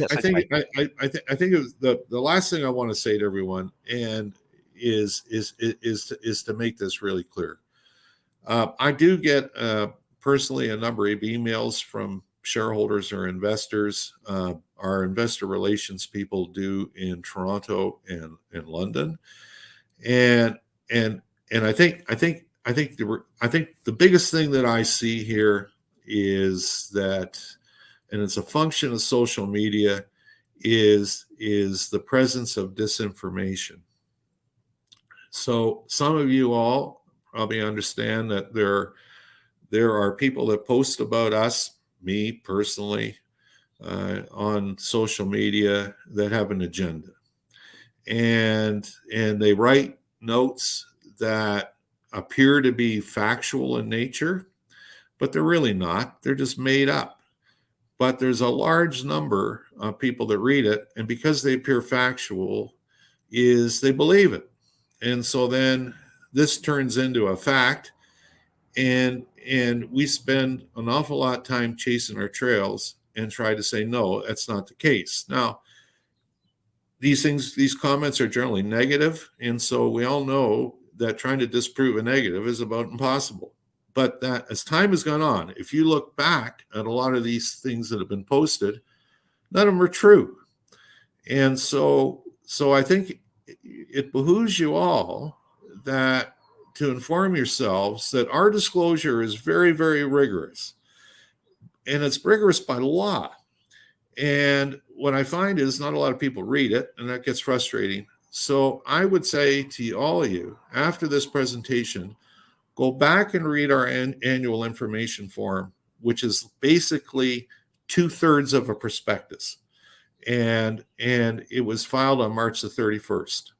think okay. I think it was the last thing I want to say to everyone and is to make this really clear. I do get personally a number of emails from shareholders or investors. Our investor relations people do in Toronto and in London, and I think the biggest thing that I see here is that, and it's a function of social media, is the presence of disinformation. So some of you all probably understand that there are people that post about us, me personally, on social media that have an agenda, and they write notes that appear to be factual in nature, but they're really not. They're just made up. But there's a large number of people that read it, and because they appear factual, they believe it. And so then this turns into a fact, and we spend an awful lot of time chasing our trails and try to say, no, that's not the case. Now, these comments are generally negative, and so we all know that trying to disprove a negative is about impossible. But that as time has gone on, if you look back at a lot of these things that have been posted, none of them are true. And so I think it behooves you all that to inform yourselves that our disclosure is very, very rigorous. And it's rigorous by law. And what I find is not a lot of people read it, and that gets frustrating. So I would say to all of you, after this presentation, go back and read our annual information form, which is basically 2/3 of a prospectus. And it was filed on March the 31st.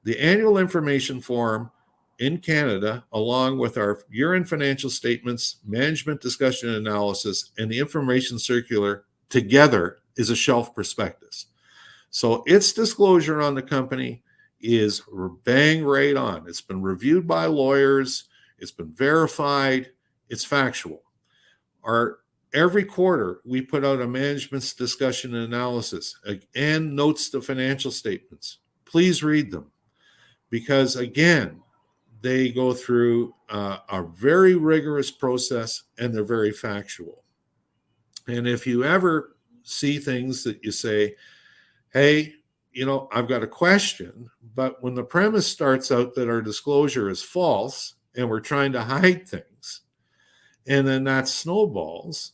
The annual information form in Canada, along with our year-end financial statements, management discussion and analysis, and the information circular together is a shelf prospectus. So its disclosure on the company is bang right on. It's been reviewed by lawyers. It's been verified. It's factual. Every quarter, we put out a management's discussion and analysis and notes to financial statements. Please read them because, again, they go through a very rigorous process and they're very factual. And if you ever see things that you say, hey, I've got a question, but when the premise starts out that our disclosure is false and we're trying to hide things, and then that snowballs,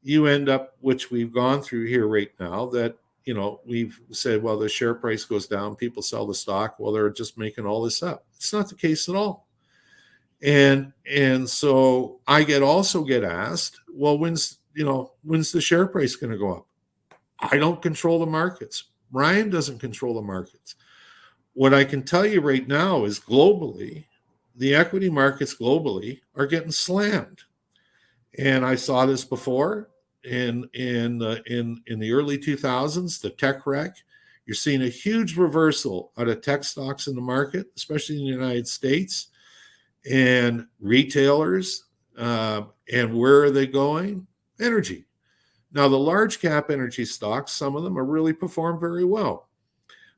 you end up, which we've gone through here right now, that, we've said, well, the share price goes down, people sell the stock. Well, they're just making all this up. It's not the case at all. And so I also get asked, well, when's the share price going to go up? I don't control the markets. Ryan doesn't control the markets. What I can tell you right now is globally, the equity markets globally are getting slammed. And I saw this before in the early 2000s, the tech wreck. You're seeing a huge reversal out of tech stocks in the market, especially in the United States, and retailers. And where are they going? Energy. Now, the large cap energy stocks, some of them are really performed very well.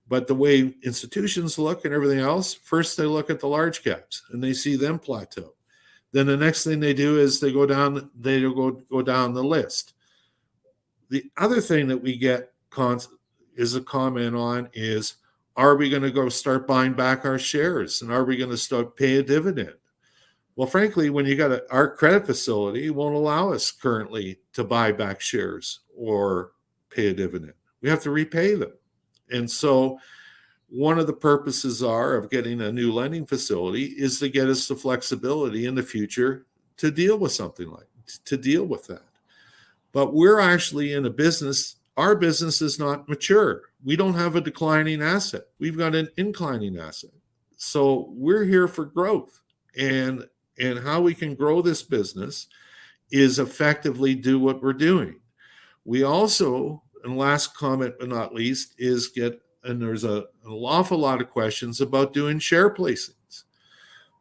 But the way institutions look and everything else, first they look at the large caps and they see them plateau. Then the next thing they do is they go down the list. The other thing that we get is a comment on is, are we going to go start buying back our shares, and are we going to start pay a dividend? Well, frankly, when you got our credit facility won't allow us currently to buy back shares or pay a dividend. We have to repay them. And so one of the purposes of getting a new lending facility is to get us the flexibility in the future to deal with that. But we're actually in a business, our business is not mature. We don't have a declining asset. We've got an inclining asset. So we're here for growth. And how we can grow this business is effectively do what we're doing. We also, and last comment but not least, is there's an awful lot of questions about doing share placings.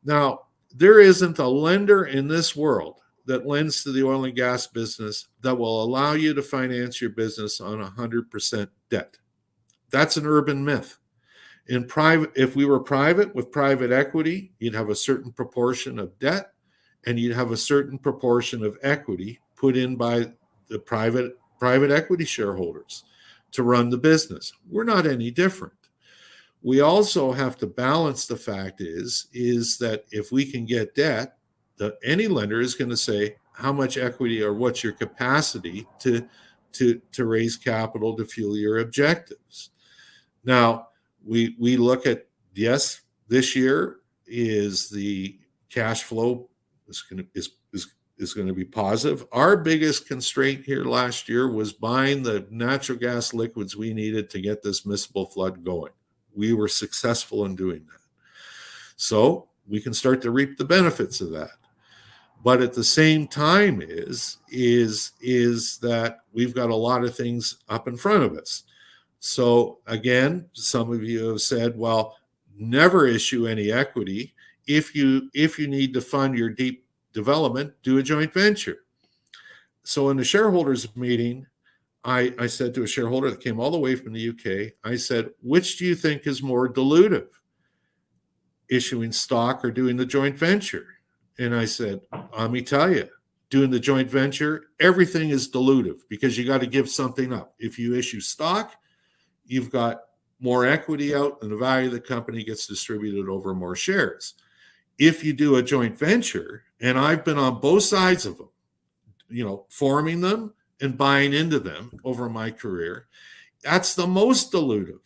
Now, there isn't a lender in this world that lends to the oil and gas business that will allow you to finance your business on 100% debt. That's an urban myth. If we were private with private equity, you'd have a certain proportion of debt and you'd have a certain proportion of equity put in by the private equity shareholders to run the business. We're not any different. We also have to balance the fact is that if we can get debt, any lender is going to say how much equity or what's your capacity to raise capital to fuel your objectives. Now, we look at, yes, this year is the cash flow is going to be positive. Our biggest constraint here last year was buying the natural gas liquids we needed to get this miscible flood going. We were successful in doing that. So we can start to reap the benefits of that. But at the same time is that we've got a lot of things up in front of us. So again, some of you have said, well, never issue any equity. If you need to fund your deep development, do a joint venture. So in the shareholders meeting, I said to a shareholder that came all the way from the UK, I said, which do you think is more dilutive, issuing stock or doing the joint venture? And I said, let me tell you, doing the joint venture, everything is dilutive because you got to give something up. If you issue stock, you've got more equity out and the value of the company gets distributed over more shares. If you do a joint venture, and I've been on both sides of them, forming them and buying into them over my career, that's the most dilutive.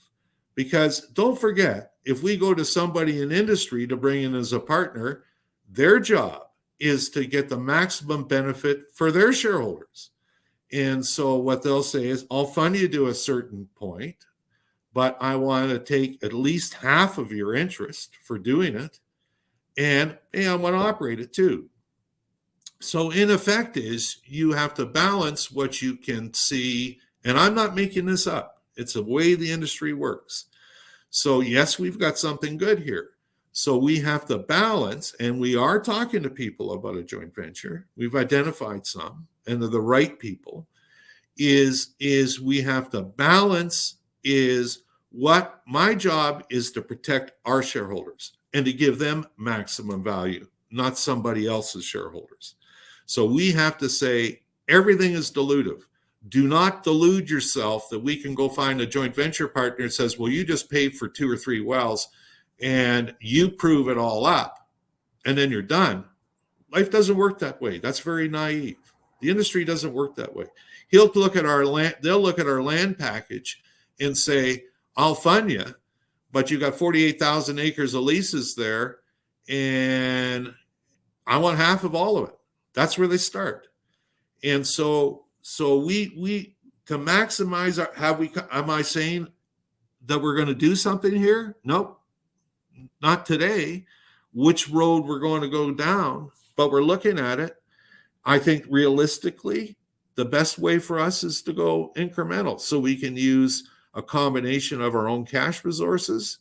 Because don't forget, if we go to somebody in industry to bring in as a partner, their job is to get the maximum benefit for their shareholders. And so what they'll say is, I'll fund you to a certain point, but I want to take at least half of your interest for doing it. And I want to operate it too. So in effect is you have to balance what you can see. And I'm not making this up. It's the way the industry works. So yes, we've got something good here. So we have to balance, and we are talking to people about a joint venture. We've identified some, and they're the right people. Is we have to balance is what my job is to protect our shareholders and to give them maximum value, not somebody else's shareholders. So we have to say everything is dilutive. Do not delude yourself that we can go find a joint venture partner that says, well, you just paid for 2 or 3 wells and you prove it all up and then you're done. Life doesn't work that way. That's very naive. The industry doesn't work that way. They'll look at our land package and say, I'll fund you, but you got 48,000 acres of leases there and I want half of all of it. That's where they start. And so we to maximize am I saying that we're going to do something here? Nope. Not today. Which road we're going to go down, but we're looking at it. I think realistically, the best way for us is to go incremental so we can use a combination of our own cash resources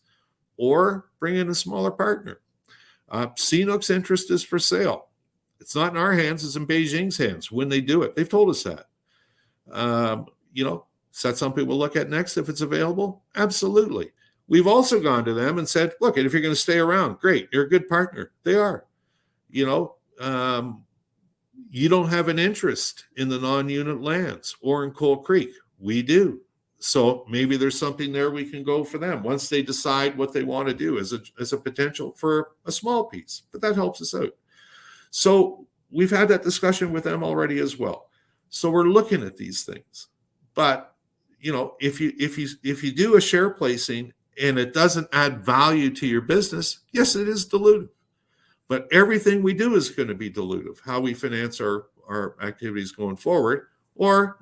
or bring in a smaller partner. CNOOC's interest is for sale. It's not in our hands, it's in Beijing's hands when they do it. They've told us that. Is that something we'll look at next if it's available? Absolutely. We've also gone to them and said, look, if you're going to stay around, great, you're a good partner. They are. You don't have an interest in the non-unit lands or in Coal Creek. We do. So maybe there's something there we can go for them once they decide what they want to do as a potential for a small piece. But that helps us out. So we've had that discussion with them already as well. So we're looking at these things. But if you do a share placing and it doesn't add value to your business, yes, it is dilutive. But everything we do is going to be dilutive. How we finance our activities going forward, or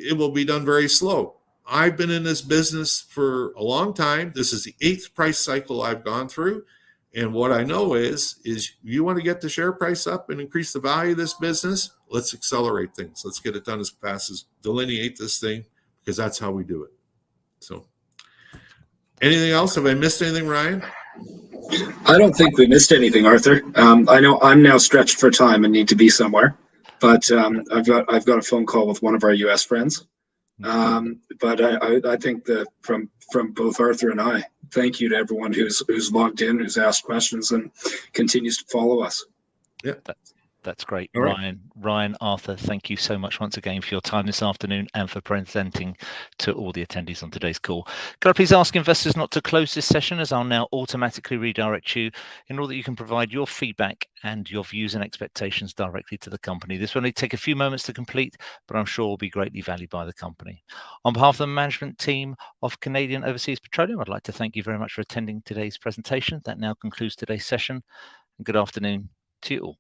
it will be done very slow. I've been in this business for a long time. This is the 8th price cycle I've gone through. And what I know is you want to get the share price up and increase the value of this business, let's accelerate things. Let's get it done as fast as delineate this thing, because that's how we do it. So anything else? Have I missed anything, Ryan? I don't think we missed anything, Arthur. I know I'm now stretched for time and need to be somewhere, but I've got a phone call with one of our U.S. friends. But I think that from both Arthur and I, thank you to everyone who's logged in, who's asked questions, and continues to follow us. Yeah. That's great. All right. Ryan, Arthur, thank you so much once again for your time this afternoon and for presenting to all the attendees on today's call. Could I please ask investors not to close this session, as I'll now automatically redirect you in order that you can provide your feedback and your views and expectations directly to the company. This will only take a few moments to complete, but I'm sure will be greatly valued by the company. On behalf of the management team of Canadian Overseas Petroleum, I'd like to thank you very much for attending today's presentation. That now concludes today's session, and good afternoon to you all.